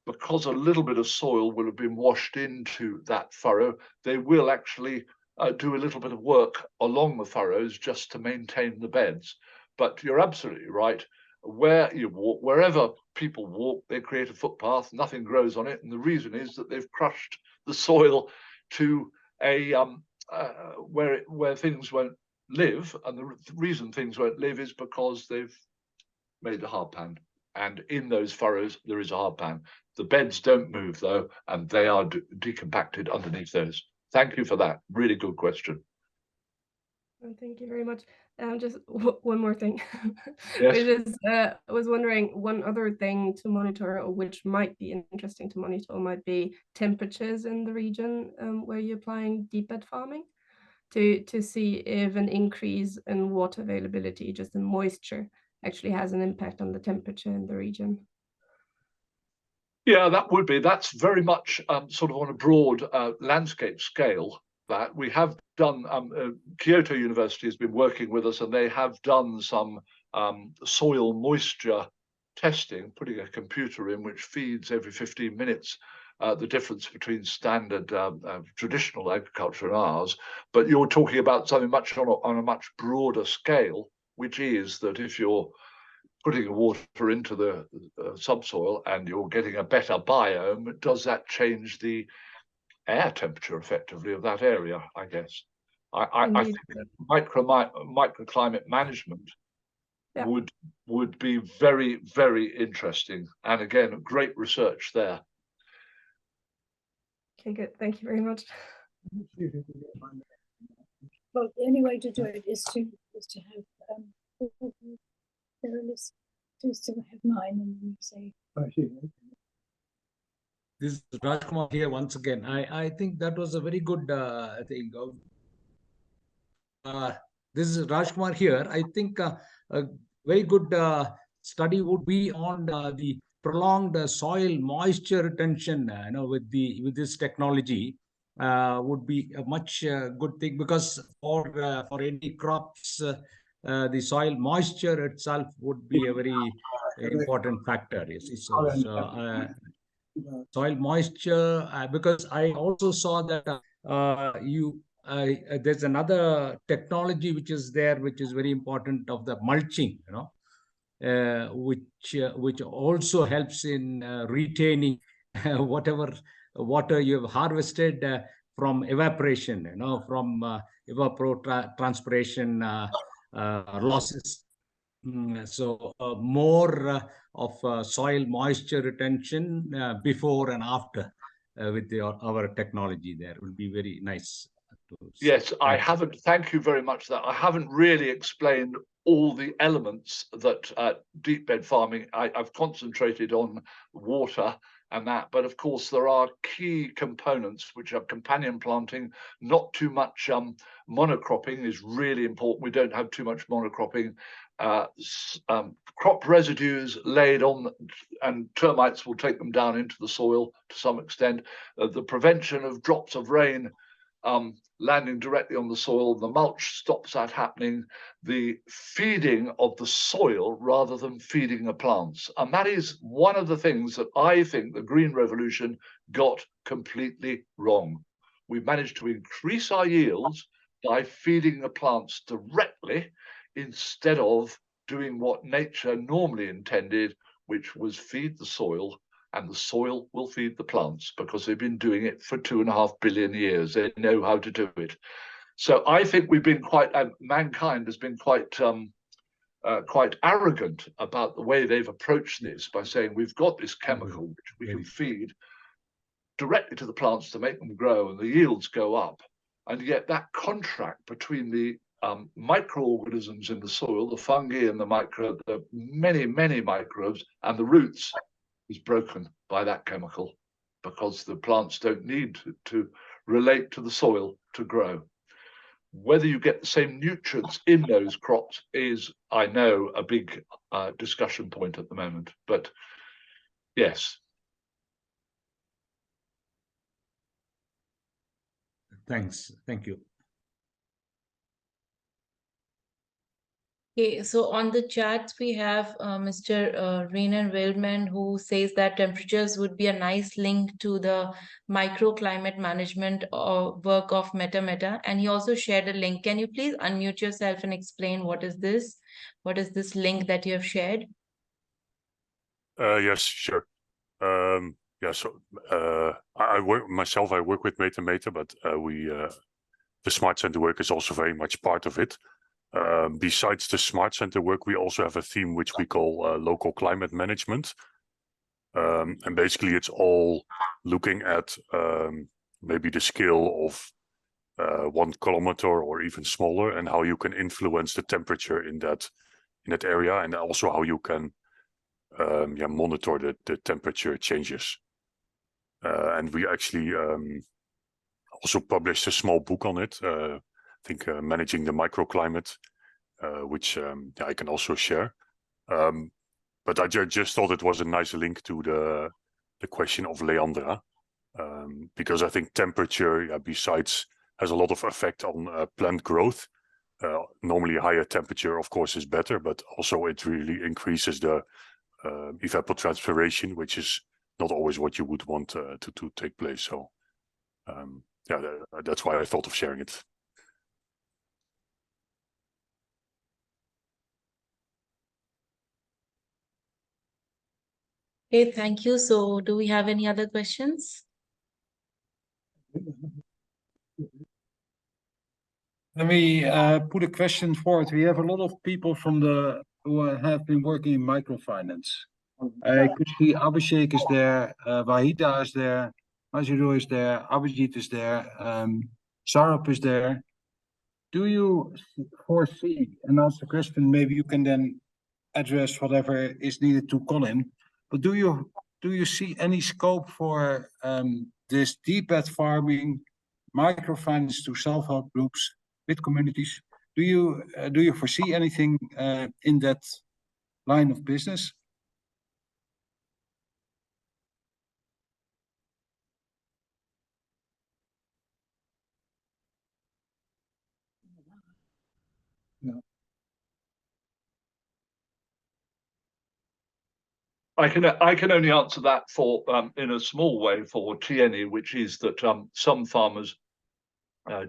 because a little bit of soil will have been washed into that furrow, they will actually do a little bit of work along the furrows just to maintain the beds. But you're absolutely right. Where you walk, wherever people walk, they create a footpath, nothing grows on it. And the reason is that they've crushed the soil to a where things won't live. And the reason things won't live is because they've made a hard pan. And in those furrows, there is a hard pan. The beds don't move, though, and they are decompacted underneath those. Thank you for that. Really good question. Thank you very much. Just one more thing. Yes. Which is, I was wondering, one other thing to monitor, or which might be interesting to monitor, might be temperatures in the region where you're applying deep bed farming, to see if an increase in water availability, just in moisture, actually has an impact on the temperature in the region. Yeah, that's very much sort of on a broad landscape scale. That we have done, Kyoto University has been working with us, and they have done some soil moisture testing, putting a computer in which feeds every 15 minutes the difference between standard traditional agriculture and ours. But you're talking about something much on a much broader scale, which is that if you're putting water into the subsoil and you're getting a better biome, does that change the air temperature effectively of that area? I guess I think microclimate management would be very, very interesting, and again, great research there. Okay, good. Thank you very much. Well, the only way to do it is to have to have mine, and then you say. This is Rajkumar here once again. I think that was a very good thing. This is Rajkumar here. I think a very good study would be on the prolonged soil moisture retention. With this technology, would be a much good thing, because for any crops, the soil moisture itself would be a very important factor. Yes, soil moisture, because I also saw that there's another technology which is there, which is very important, of the mulching, which also helps in retaining whatever water you have harvested from evaporation, from evapotranspiration losses. So more of soil moisture retention before and after with our technology there will be very nice. Yes, I haven't. Thank you very much for that. I haven't really explained all the elements that deep bed farming. I've concentrated on water and that, but of course there are key components which are companion planting. Not too much monocropping is really important. We don't have too much monocropping. Crop residues laid on, and termites will take them down into the soil to some extent. The prevention of drops of rain landing directly on the soil, the mulch stops that happening. The feeding of the soil rather than feeding the plants, and that is one of the things that I think the Green Revolution got completely wrong. We've managed to increase our yields by feeding the plants directly, instead of doing what nature normally intended, which was feed the soil, and the soil will feed the plants, because they've been doing it for 2.5 billion years. They know how to do it. So I think we've been mankind has been quite arrogant about the way they've approached this, by saying we've got this chemical which we can feed directly to the plants to make them grow and the yields go up. And yet that contract between the microorganisms in the soil, the fungi and the many, many microbes, and the roots is broken by that chemical. because the plants don't need to relate to the soil to grow. Whether you get the same nutrients in those crops is, I know, a big discussion point at the moment, but yes. Thanks. Thank you. Okay, so on the chats we have Mr. Rainer Wildman, who says that temperatures would be a nice link to the microclimate management work of Meta, and he also shared a link. Can you please unmute yourself and explain what is this? What is this link that you have shared? Yes, sure. Yeah, so I work myself. I work with Meta, but the Smart Center work is also very much part of it. Besides the Smart Center work, we also have a theme which we call local climate management. And basically it's all looking at maybe the scale of 1 kilometer or even smaller, and how you can influence the temperature in that area, and also how you can monitor the temperature changes. And we actually also published a small book on it. I think managing the microclimate, which I can also share. But I just thought it was a nice link to the question of Leandra, because I think temperature, besides, has a lot of effect on plant growth. Normally, higher temperature, of course, is better, but also it really increases the evapotranspiration, which is not always what you would want to take place. So, yeah, that's why I thought of sharing it. Okay, thank you. So do we have any other questions? Let me put a question forward. We have a lot of people who have been working in microfinance. I could see Abhishek is there, Wahida is there, Majiru is there, Abhijit is there, Sarab is there. Do you foresee, and ask the question, maybe you can then address whatever is needed to Colin, but do you see any scope for this deep bed farming, microfinance to self-help groups with communities? Do you foresee anything in that line of business? I can only answer that for in a small way for TNE, which is that some farmers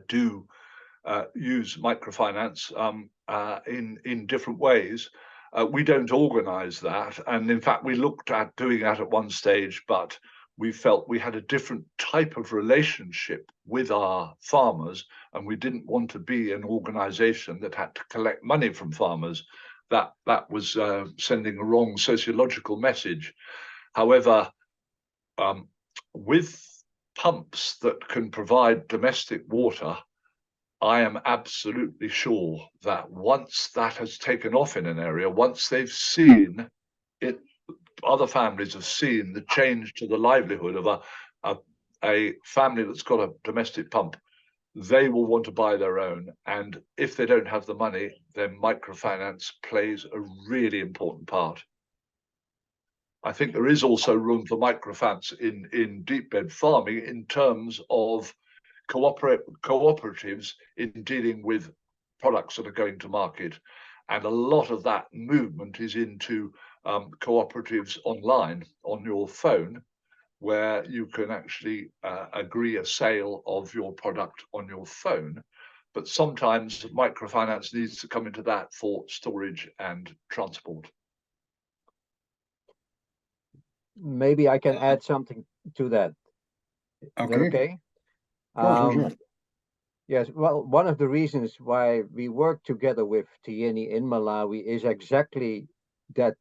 do use microfinance in different ways. We don't organize that, and in fact we looked at doing that at one stage, but we felt we had a different type of relationship with our farmers, and we didn't want to be an organization that had to collect money from farmers. That was sending a wrong sociological message. However, with pumps that can provide domestic water, I am absolutely sure that once that has taken off in an area, once they've seen it, other families have seen the change to the livelihood of a family that's got a domestic pump, they will want to buy their own. And if they don't have the money, then microfinance plays a really important part. I think there is also room for microfinance in deep bed farming in terms of cooperatives in dealing with products that are going to market. And a lot of that movement is into cooperatives online on your phone, where you can actually agree a sale of your product on your phone. But sometimes microfinance needs to come into that for storage and transport. Maybe I can add something to that. Is that okay? Sure. Yes, well, one of the reasons why we work together with Tieni in Malawi is exactly that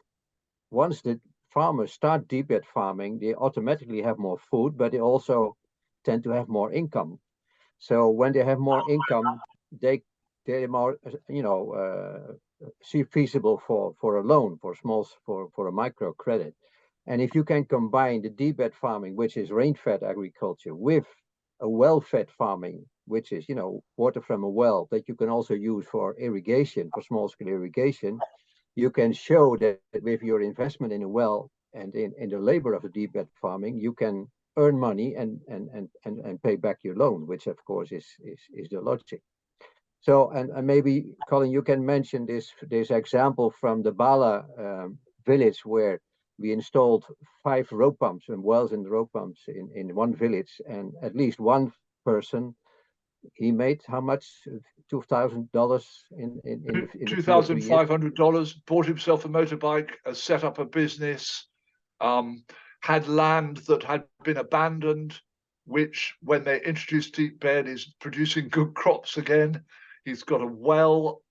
once the farmers start deep bed farming, they automatically have more food, but they also tend to have more income. So when they have more income, they're more, see feasible for a loan, for a micro credit. And if you can combine the deep bed farming, which is rain-fed agriculture, with a well-fed farming, which is, you know, water from a well that you can also use for irrigation, for small-scale irrigation, you can show that with your investment in a well and in the labor of the deep bed farming, you can earn money and pay back your loan, which of course is the logic. So, and maybe Colin, you can mention this example from the Bala village, where we installed 5 row pumps and wells and row pumps in one village, and at least one person, he made how much? $2,000 in $2,500. Bought himself a motorbike, set up a business, had land that had been abandoned, which, when they introduced deep bed, is producing good crops again. He's got a well,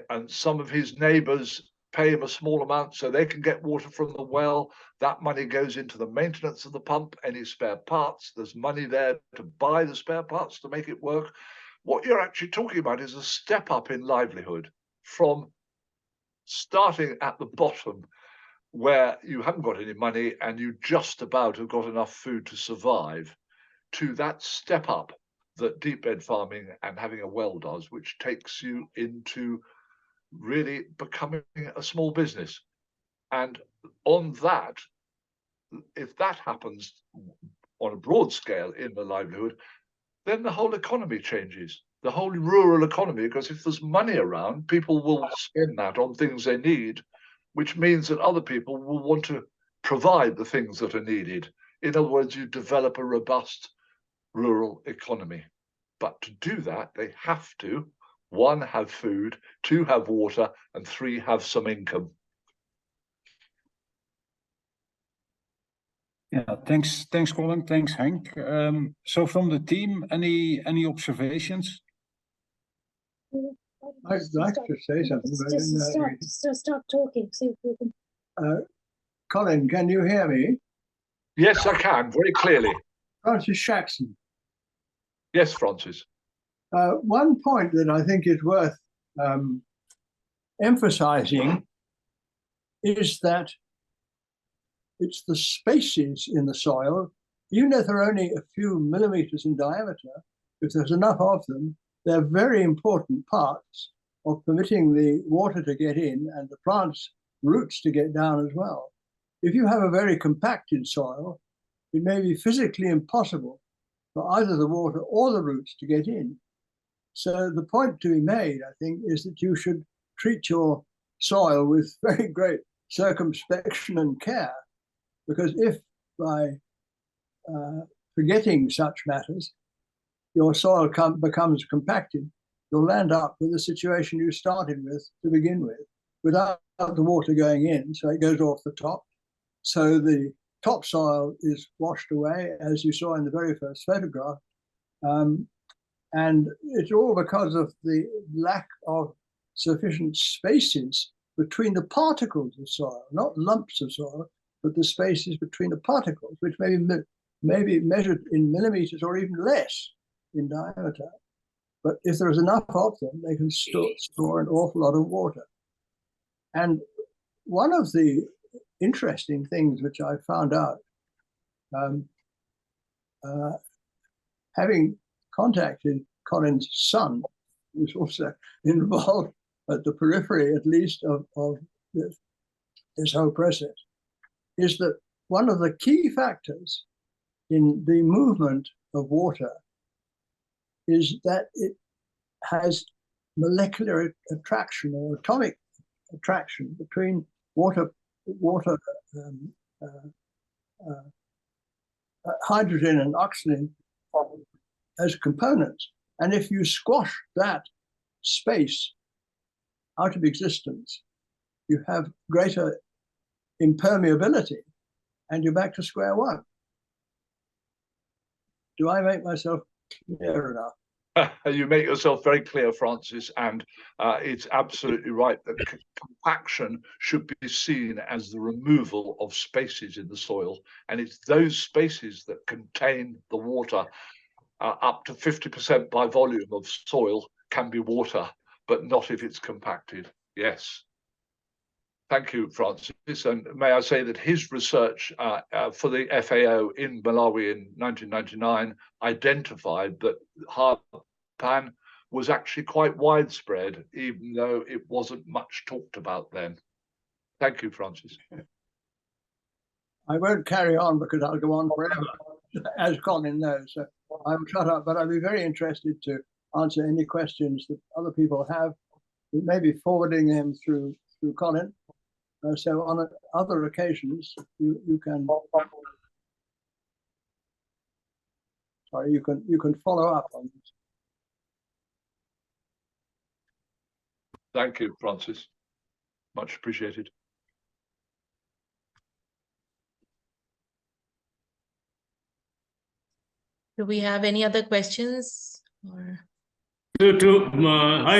and some of his neighbors pay him a small amount so they can get water from the well. That money goes into the maintenance of the pump, any spare parts. There's money there to buy the spare parts to make it work. What you're actually talking about is a step up in livelihood from starting at the bottom, where you haven't got any money and you just about have got enough food to survive, to that step up that deep bed farming and having a well does, which takes you into really becoming a small business. And on that, if that happens on a broad scale in the livelihood, then the whole economy changes, the whole rural economy, because if there's money around, people will spend that on things they need, which means that other people will want to provide the things that are needed. In other words, you develop a robust rural economy. But to do that, they have to, 1, have food, 2, have water, and 3, have some income. Yeah, thanks, Colin. Thanks, Henk. So from the team, any observations? I'd like to say something, but Just start talking. See if we can. Colin, can you hear me? Yes, I can, very clearly. Francis Shaxson. Yes, Francis. One point that I think is worth emphasizing is that it's the spaces in the soil, even if they're only a few millimeters in diameter, if there's enough of them, they're very important parts of permitting the water to get in and the plant's roots to get down as well. If you have a very compacted soil, it may be physically impossible for either the water or the roots to get in. So the point to be made, I think, is that you should treat your soil with very great circumspection and care, because if by forgetting such matters, your soil becomes compacted, you'll end up with the situation you started with to begin with, without the water going in, so it goes off the top. So the topsoil is washed away, as you saw in the very first photograph. And it's all because of the lack of sufficient spaces between the particles of soil, not lumps of soil, but the spaces between the particles, which may be measured in millimeters or even less in diameter. But if there's enough of them, they can store an awful lot of water. And one of the interesting things which I found out, having contacted Colin's son, who's also involved at the periphery, at least, of this whole process, is that one of the key factors in the movement of water is that it has molecular attraction or atomic attraction between hydrogen and oxygen as components. And if you squash that space out of existence, you have greater impermeability and you're back to square one. Do I make myself clear enough? You make yourself very clear, Francis, and it's absolutely right that compaction should be seen as the removal of spaces in the soil, and it's those spaces that contain the water. Up to 50% by volume of soil can be water, but not if it's compacted. Yes. Thank you, Francis. And may I say that his research for the FAO in Malawi in 1999 identified that hard pan was actually quite widespread, even though it wasn't much talked about then. Thank you, Francis. I won't carry on because I'll go on forever, as Colin knows. So I will shut up, but I'll be very interested to answer any questions that other people have, maybe forwarding them through Colin. So on other occasions, you can follow up on this. Thank you, Francis. Much appreciated. Do we have any other questions? Or... Hi,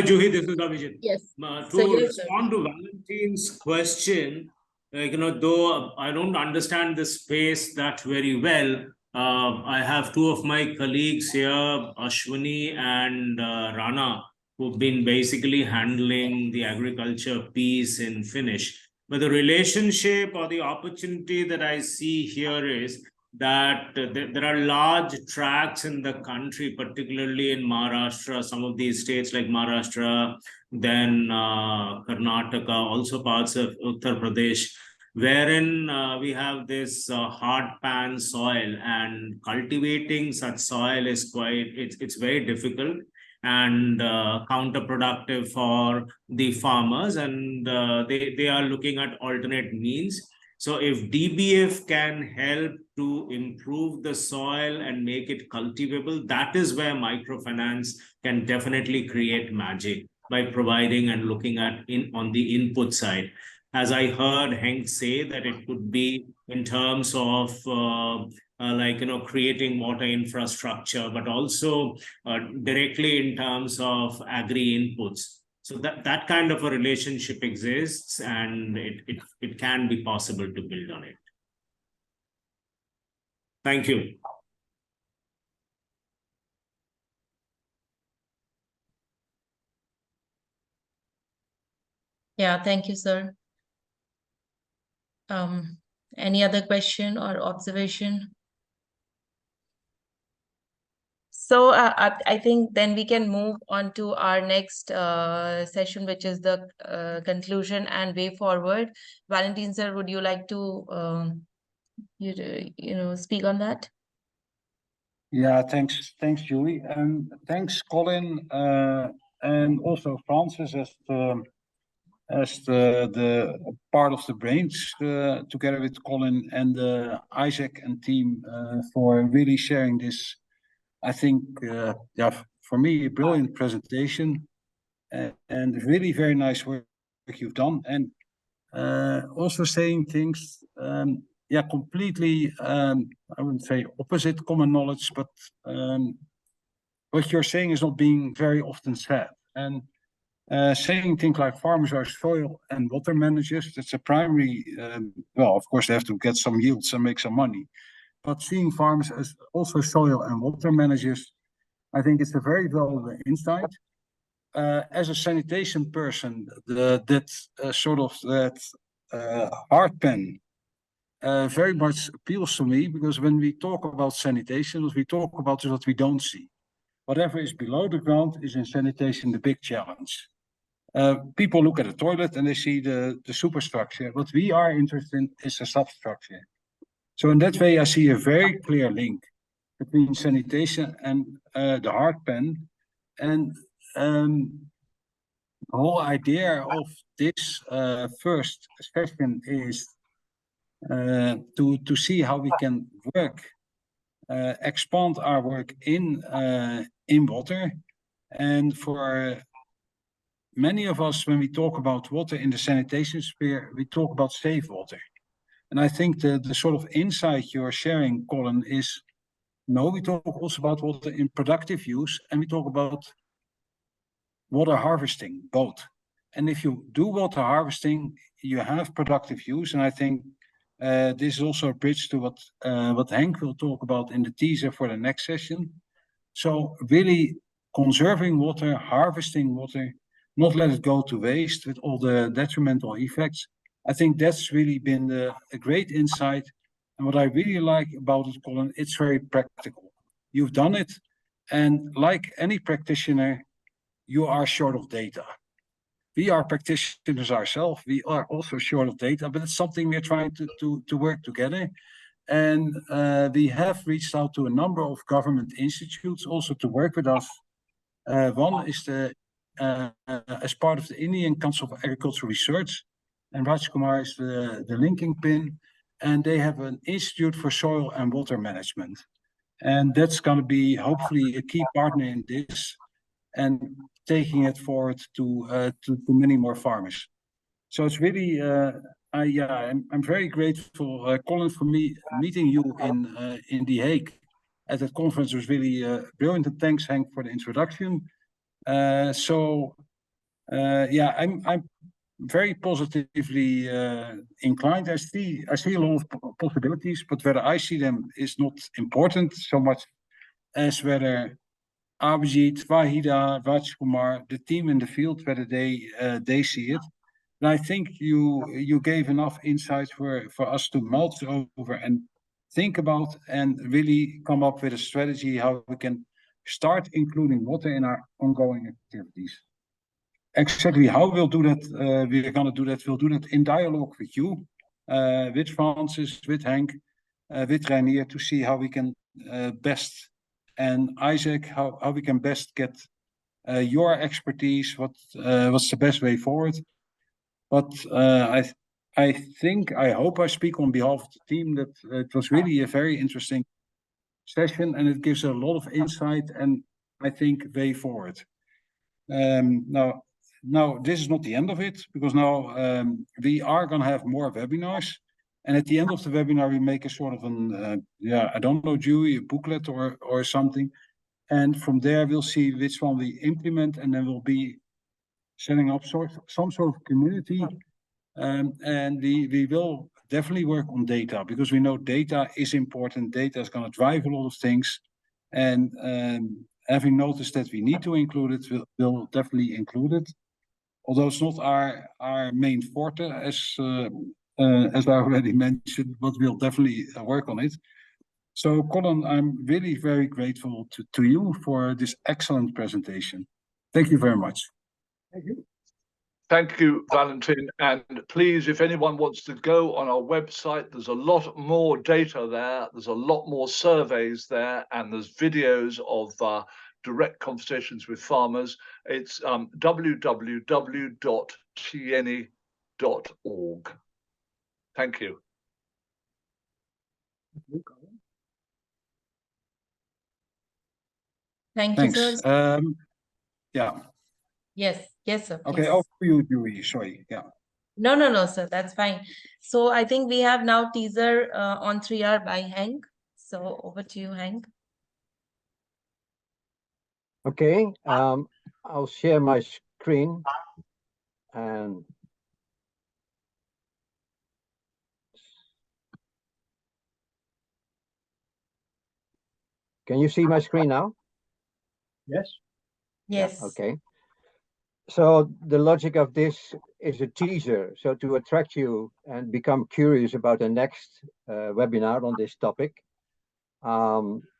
Juhi, this is Abhijit. Yes. To respond to Valentine's question, though I don't understand the space that very well, I have two of my colleagues here, Ashwini and Rana, who've been basically handling the agriculture piece in FINISH. But the relationship or the opportunity that I see here is that there are large tracts in the country, particularly in Maharashtra, some of these states like Maharashtra, then Karnataka, also parts of Uttar Pradesh, wherein we have this hard pan soil, and cultivating such soil is it's very difficult and counterproductive for the farmers, and they are looking at alternate means. So if DBF can help to improve the soil and make it cultivable, that is where microfinance can definitely create magic by providing and looking at on the input side. As I heard Henk say, that it could be in terms of creating water infrastructure, but also directly in terms of agri inputs. So that kind of a relationship exists, and it can be possible to build on it. Thank you. Yeah, thank you, sir. Any other question or observation? So I think then we can move on to our next session, which is the conclusion and way forward. Valentine, sir, would you like to speak on that? Yeah, thanks, Julie, and thanks, Colin, and also Francis as the part of the brains together with Colin and Isaac and team for really sharing this. I think, for me, a brilliant presentation and really very nice work you've done. And also saying things, completely, I wouldn't say opposite common knowledge, but what you're saying is not being very often said. And saying things like farmers are soil and water managers, that's a primary, of course, they have to get some yields and make some money. But seeing farmers as also soil and water managers, I think it's a very valuable insight. As a sanitation person, that hard pen very much appeals to me, because when we talk about sanitation, we talk about what we don't see. Whatever is below the ground is in sanitation the big challenge. People look at a toilet and they see the superstructure. What we are interested in is the substructure. So in that way, I see a very clear link between sanitation and the hard pen. And the whole idea of this first session is to see how we can work, expand our work in water. And for many of us, when we talk about water in the sanitation sphere, we talk about safe water. And I think the sort of insight you're sharing, Colin, is no, we talk also about water in productive use, and we talk about water harvesting, both. And if you do water harvesting, you have productive use. And I think this is also a bridge to what Henk will talk about in the teaser for the next session. So really conserving water, harvesting water, not let it go to waste with all the detrimental effects, I think that's really been a great insight. And what I really like about it, Colin, it's very practical. You've done it. And like any practitioner, you are short of data. We are practitioners ourselves. We are also short of data, but it's something we're trying to work together. And we have reached out to a number of government institutes also to work with us. One is as part of the Indian Council of Agricultural Research, and Rajkumar is the linking pin, and they have an Institute for Soil and Water Management. And that's going to be hopefully a key partner in this and taking it forward to many more farmers. So it's really, I'm very grateful, Colin, for meeting you in The Hague at that conference. Was really brilliant. And thanks, Hank, for the introduction. I'm very positively inclined. I see a lot of possibilities, but whether I see them is not important so much as whether Abhijit, Wahida, Rajkumar, the team in the field, whether they see it. And I think you gave enough insights for us to mull over and think about and really come up with a strategy how we can start including water in our ongoing activities. Exactly how we'll do that, we're going to do that. We'll do that in dialogue with you, with Francis, with Hank, with Reinier, to see how we can best, and Isaac, how we can best get your expertise, what's the best way forward. But I hope I speak on behalf of the team that it was really a very interesting session, and it gives a lot of insight and I think way forward. Now this is not the end of it, because now we are going to have more webinars, and at the end of the webinar we make a sort of an I don't know, Dewey, a booklet or something, and from there we'll see which one we implement, and then we'll be setting up some sort of community, and we will definitely work on data, because we know data is important. Data is going to drive a lot of things, and having noticed that we need to include it, we'll definitely include it. Although it's not our main forte, as I already mentioned, but we'll definitely work on it. So, Colin, I'm really very grateful to you for this excellent presentation. Thank you very much. Thank you. Thank you, Valentin. And please, if anyone wants to go on our website, there's a lot more data there. There's a lot more surveys there, and there's videos of direct conversations with farmers. It's www.tieni.org. Thank you. Thank Thanks. you, sir. Yeah. Yes, sir. Okay, Please. over to you, Dewey. Sorry. Yeah. No, sir. That's fine. So I think we have now teaser on 3R by Hank. So over to you, Hank. Okay, I'll share my screen, and can you see my screen now? Yes. Yes. Yeah, okay. So the logic of this is a teaser, so to attract you and become curious about the next webinar on this topic.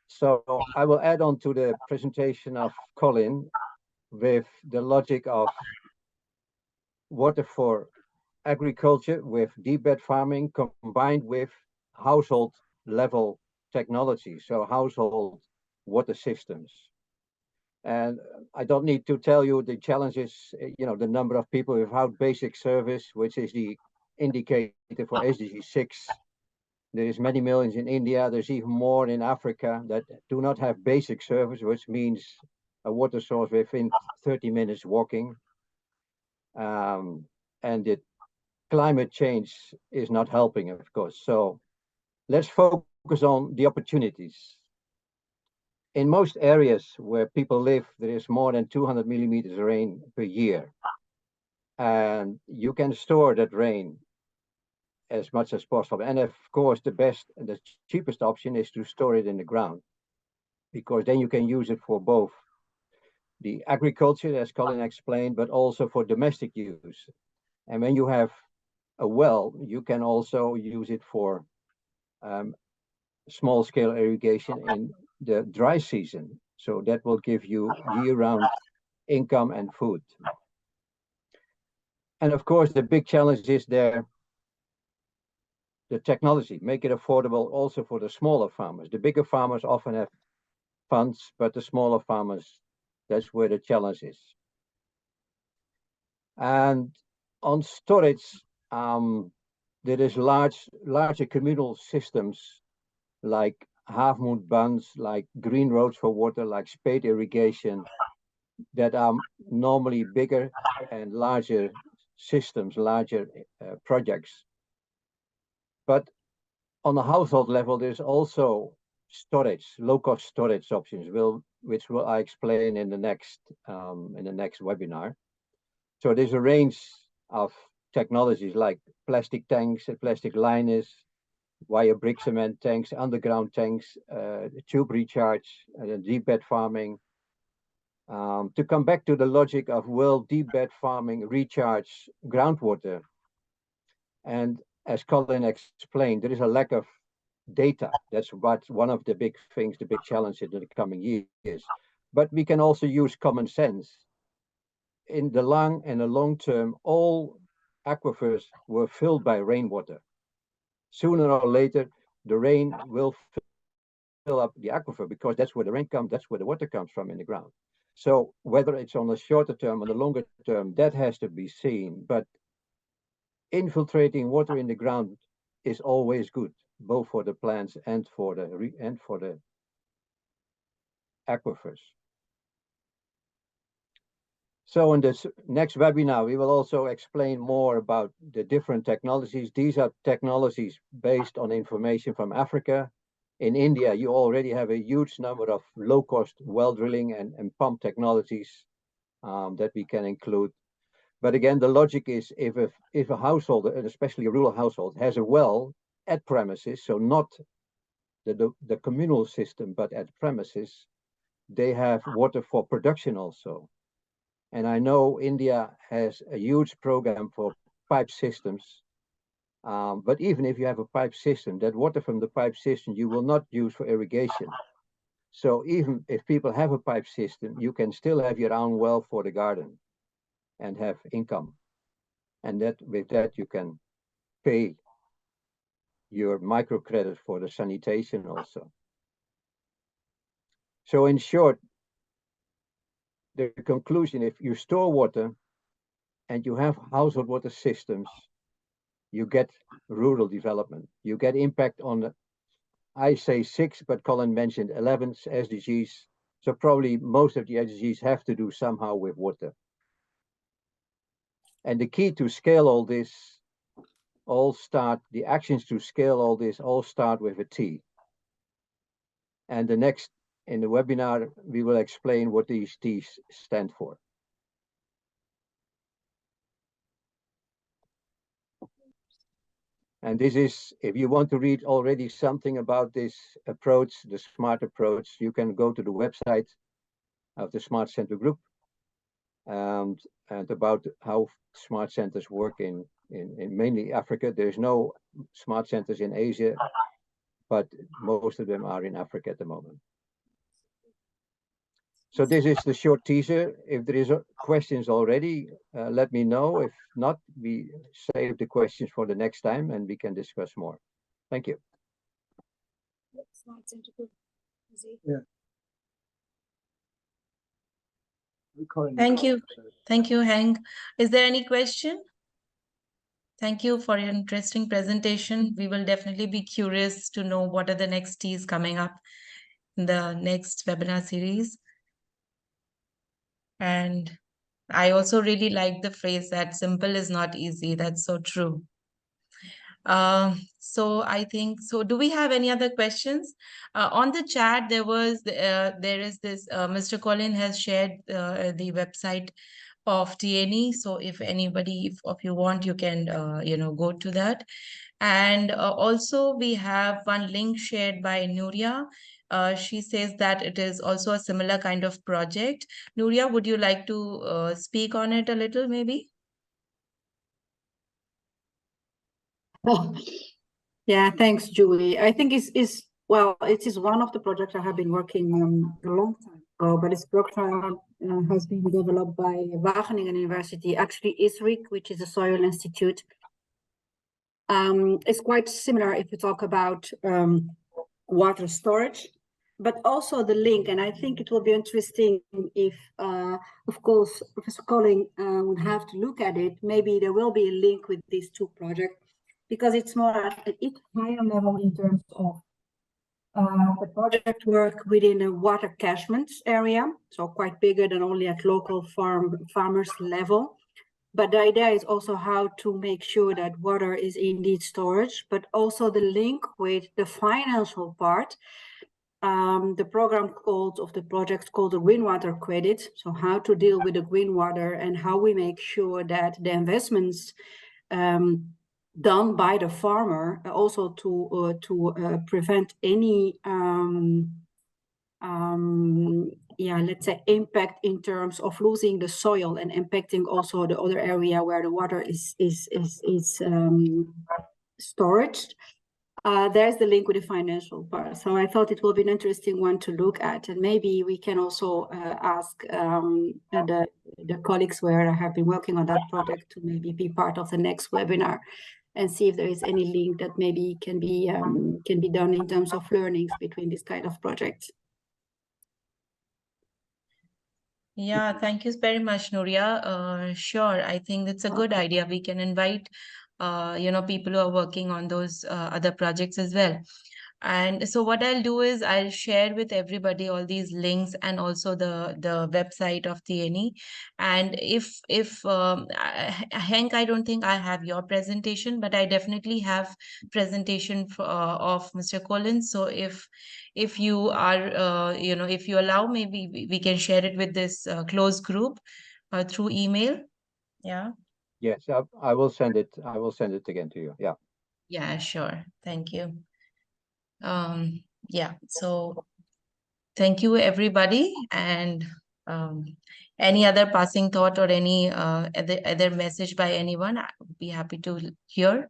So I will add on to the presentation of Colin with the logic of water for agriculture with deep bed farming combined with household level technology, so household water systems. And I don't need to tell you the challenges, the number of people without basic service, which is the indicator for SDG 6. There is many millions in India. There's even more in Africa that do not have basic service, which means a water source within 30 minutes walking. And the climate change is not helping, of course. So let's focus on the opportunities. In most areas where people live, there is more than 200 millimeters of rain per year. And you can store that rain as much as possible. And of course, the best and the cheapest option is to store it in the ground, because then you can use it for both the agriculture, as Colin explained, but also for domestic use. And when you have a well, you can also use it for small scale irrigation in the dry season. So that will give you year-round income and food. And of course, the big challenge is there, the technology, make it affordable also for the smaller farmers. The bigger farmers often have funds, but the smaller farmers, that's where the challenge is. And on storage, there is larger communal systems like half-moon bunds, like green roads for water, like spade irrigation, that are normally bigger and larger systems, larger projects. But on the household level, there's also storage, low-cost storage options, which will I explain in the next webinar. So there's a range of technologies like plastic tanks and plastic liners, wire brick cement tanks, underground tanks, tube recharge, deep bed farming. To come back to the logic of will deep bed farming recharge groundwater? And as Colin explained, there is a lack of data. That's one of the big things, the big challenge in the coming years. But we can also use common sense. In the long term, all aquifers were filled by rainwater. Sooner or later, the rain will fill up the aquifer because that's where the rain comes, that's where the water comes from in the ground. So whether it's on the shorter term or the longer term, that has to be seen. But infiltrating water in the ground is always good, both for the plants and for the aquifers. So in this next webinar, we will also explain more about the different technologies. These are technologies based on information from Africa. In India, you already have a huge number of low-cost well drilling and pump technologies that we can include. But again, the logic is if a household, and especially a rural household, has a well at premises, so not the communal system, but at premises, they have water for production also. And I know India has a huge program for pipe systems. But even if you have a pipe system, that water from the pipe system you will not use for irrigation. So even if people have a pipe system, you can still have your own well for the garden and have income. And with that you can pay your microcredit for the sanitation also. So in short, the conclusion, if you store water and you have household water systems, you get rural development. You get impact on the, I say 6, but Colin mentioned 11 SDGs. So probably most of the SDGs have to do somehow with water. And the key to scale all this, the actions to scale all this all start with a T. And in the webinar, we will explain what these T's stand for. And this is, if you want to read already something about this approach, the SMART approach, you can go to the website of the Smart Center Group and about how smart centers work in mainly Africa. There's no smart centers in Asia, but most of them are in Africa at the moment. So this is the short teaser. If there is questions already, let me know. If not, we save the questions for the next time and we can discuss more. Thank you. Yeah. Thank you. Thank you, Hank. Is there any question? Thank you for your interesting presentation. We will definitely be curious to know what are the next T's coming up in the next webinar series. And I also really like the phrase that simple is not easy. That's so true. So I think, so do we have any other questions? On the chat, there is this, Mr. Colin has shared the website of TNE. So if anybody of you want, you can, go to that. And also we have one link shared by Nuria. She says that it is also a similar kind of project. Nuria, would you like to speak on it a little, maybe? Yeah, thanks, Julie. I think well, it is one of the projects I have been working on a long time ago, but this program has been developed by Wageningen University, actually ISRIC, which is a soil institute. It's quite similar if you talk about water storage, but also the link. And I think it will be interesting if, of course, Professor Colling would have to look at it. Maybe there will be a link with these two projects, because it's more at a higher level in terms of the project work within a water catchment area, so quite bigger than only at local farmers level. But the idea is also how to make sure that water is indeed storage, but also the link with the financial part. The program of the project called the Green Water Credit. So how to deal with the green water and how we make sure that the investments done by the farmer also to prevent any let's say impact in terms of losing the soil and impacting also the other area where the water is storage. There's the link with the financial part. So I thought it will be an interesting one to look at, and maybe we can also ask the colleagues where I have been working on that project to maybe be part of the next webinar and see if there is any link that maybe can be done in terms of learnings between this kind of projects. Yeah, thank you very much, Nuria. Sure, I think it's a good idea. We can invite people who are working on those other projects as well. And so what I'll do is I'll share with everybody all these links and also the website of TNE. And if Henk, I don't think I have your presentation, but I definitely have presentation of Mr. Collins. So if you are, if you allow, maybe we can share it with this closed group through email. Yeah. Yes, I will send it. I will send it again to you. Yeah. Yeah, sure. Thank you. Yeah, so thank you, everybody. And any other passing thought or any other message by anyone, I would be happy to hear.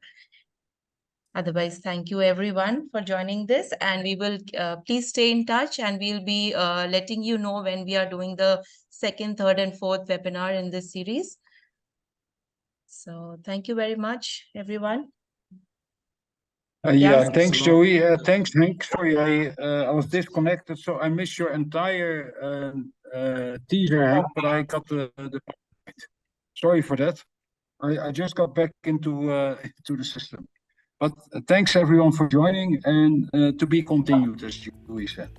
Otherwise, thank you, everyone, for joining this. And we will please stay in touch, and we'll be letting you know when we are doing the second, third, and fourth webinar in this series. So thank you very much, everyone. Yeah, thanks, Joey. Thanks, Henk. Sorry, I was disconnected, so I missed your entire teaser, Henk, but I got the sorry for that. I just got back into the system. But thanks, everyone, for joining, and to be continued, as Joey said.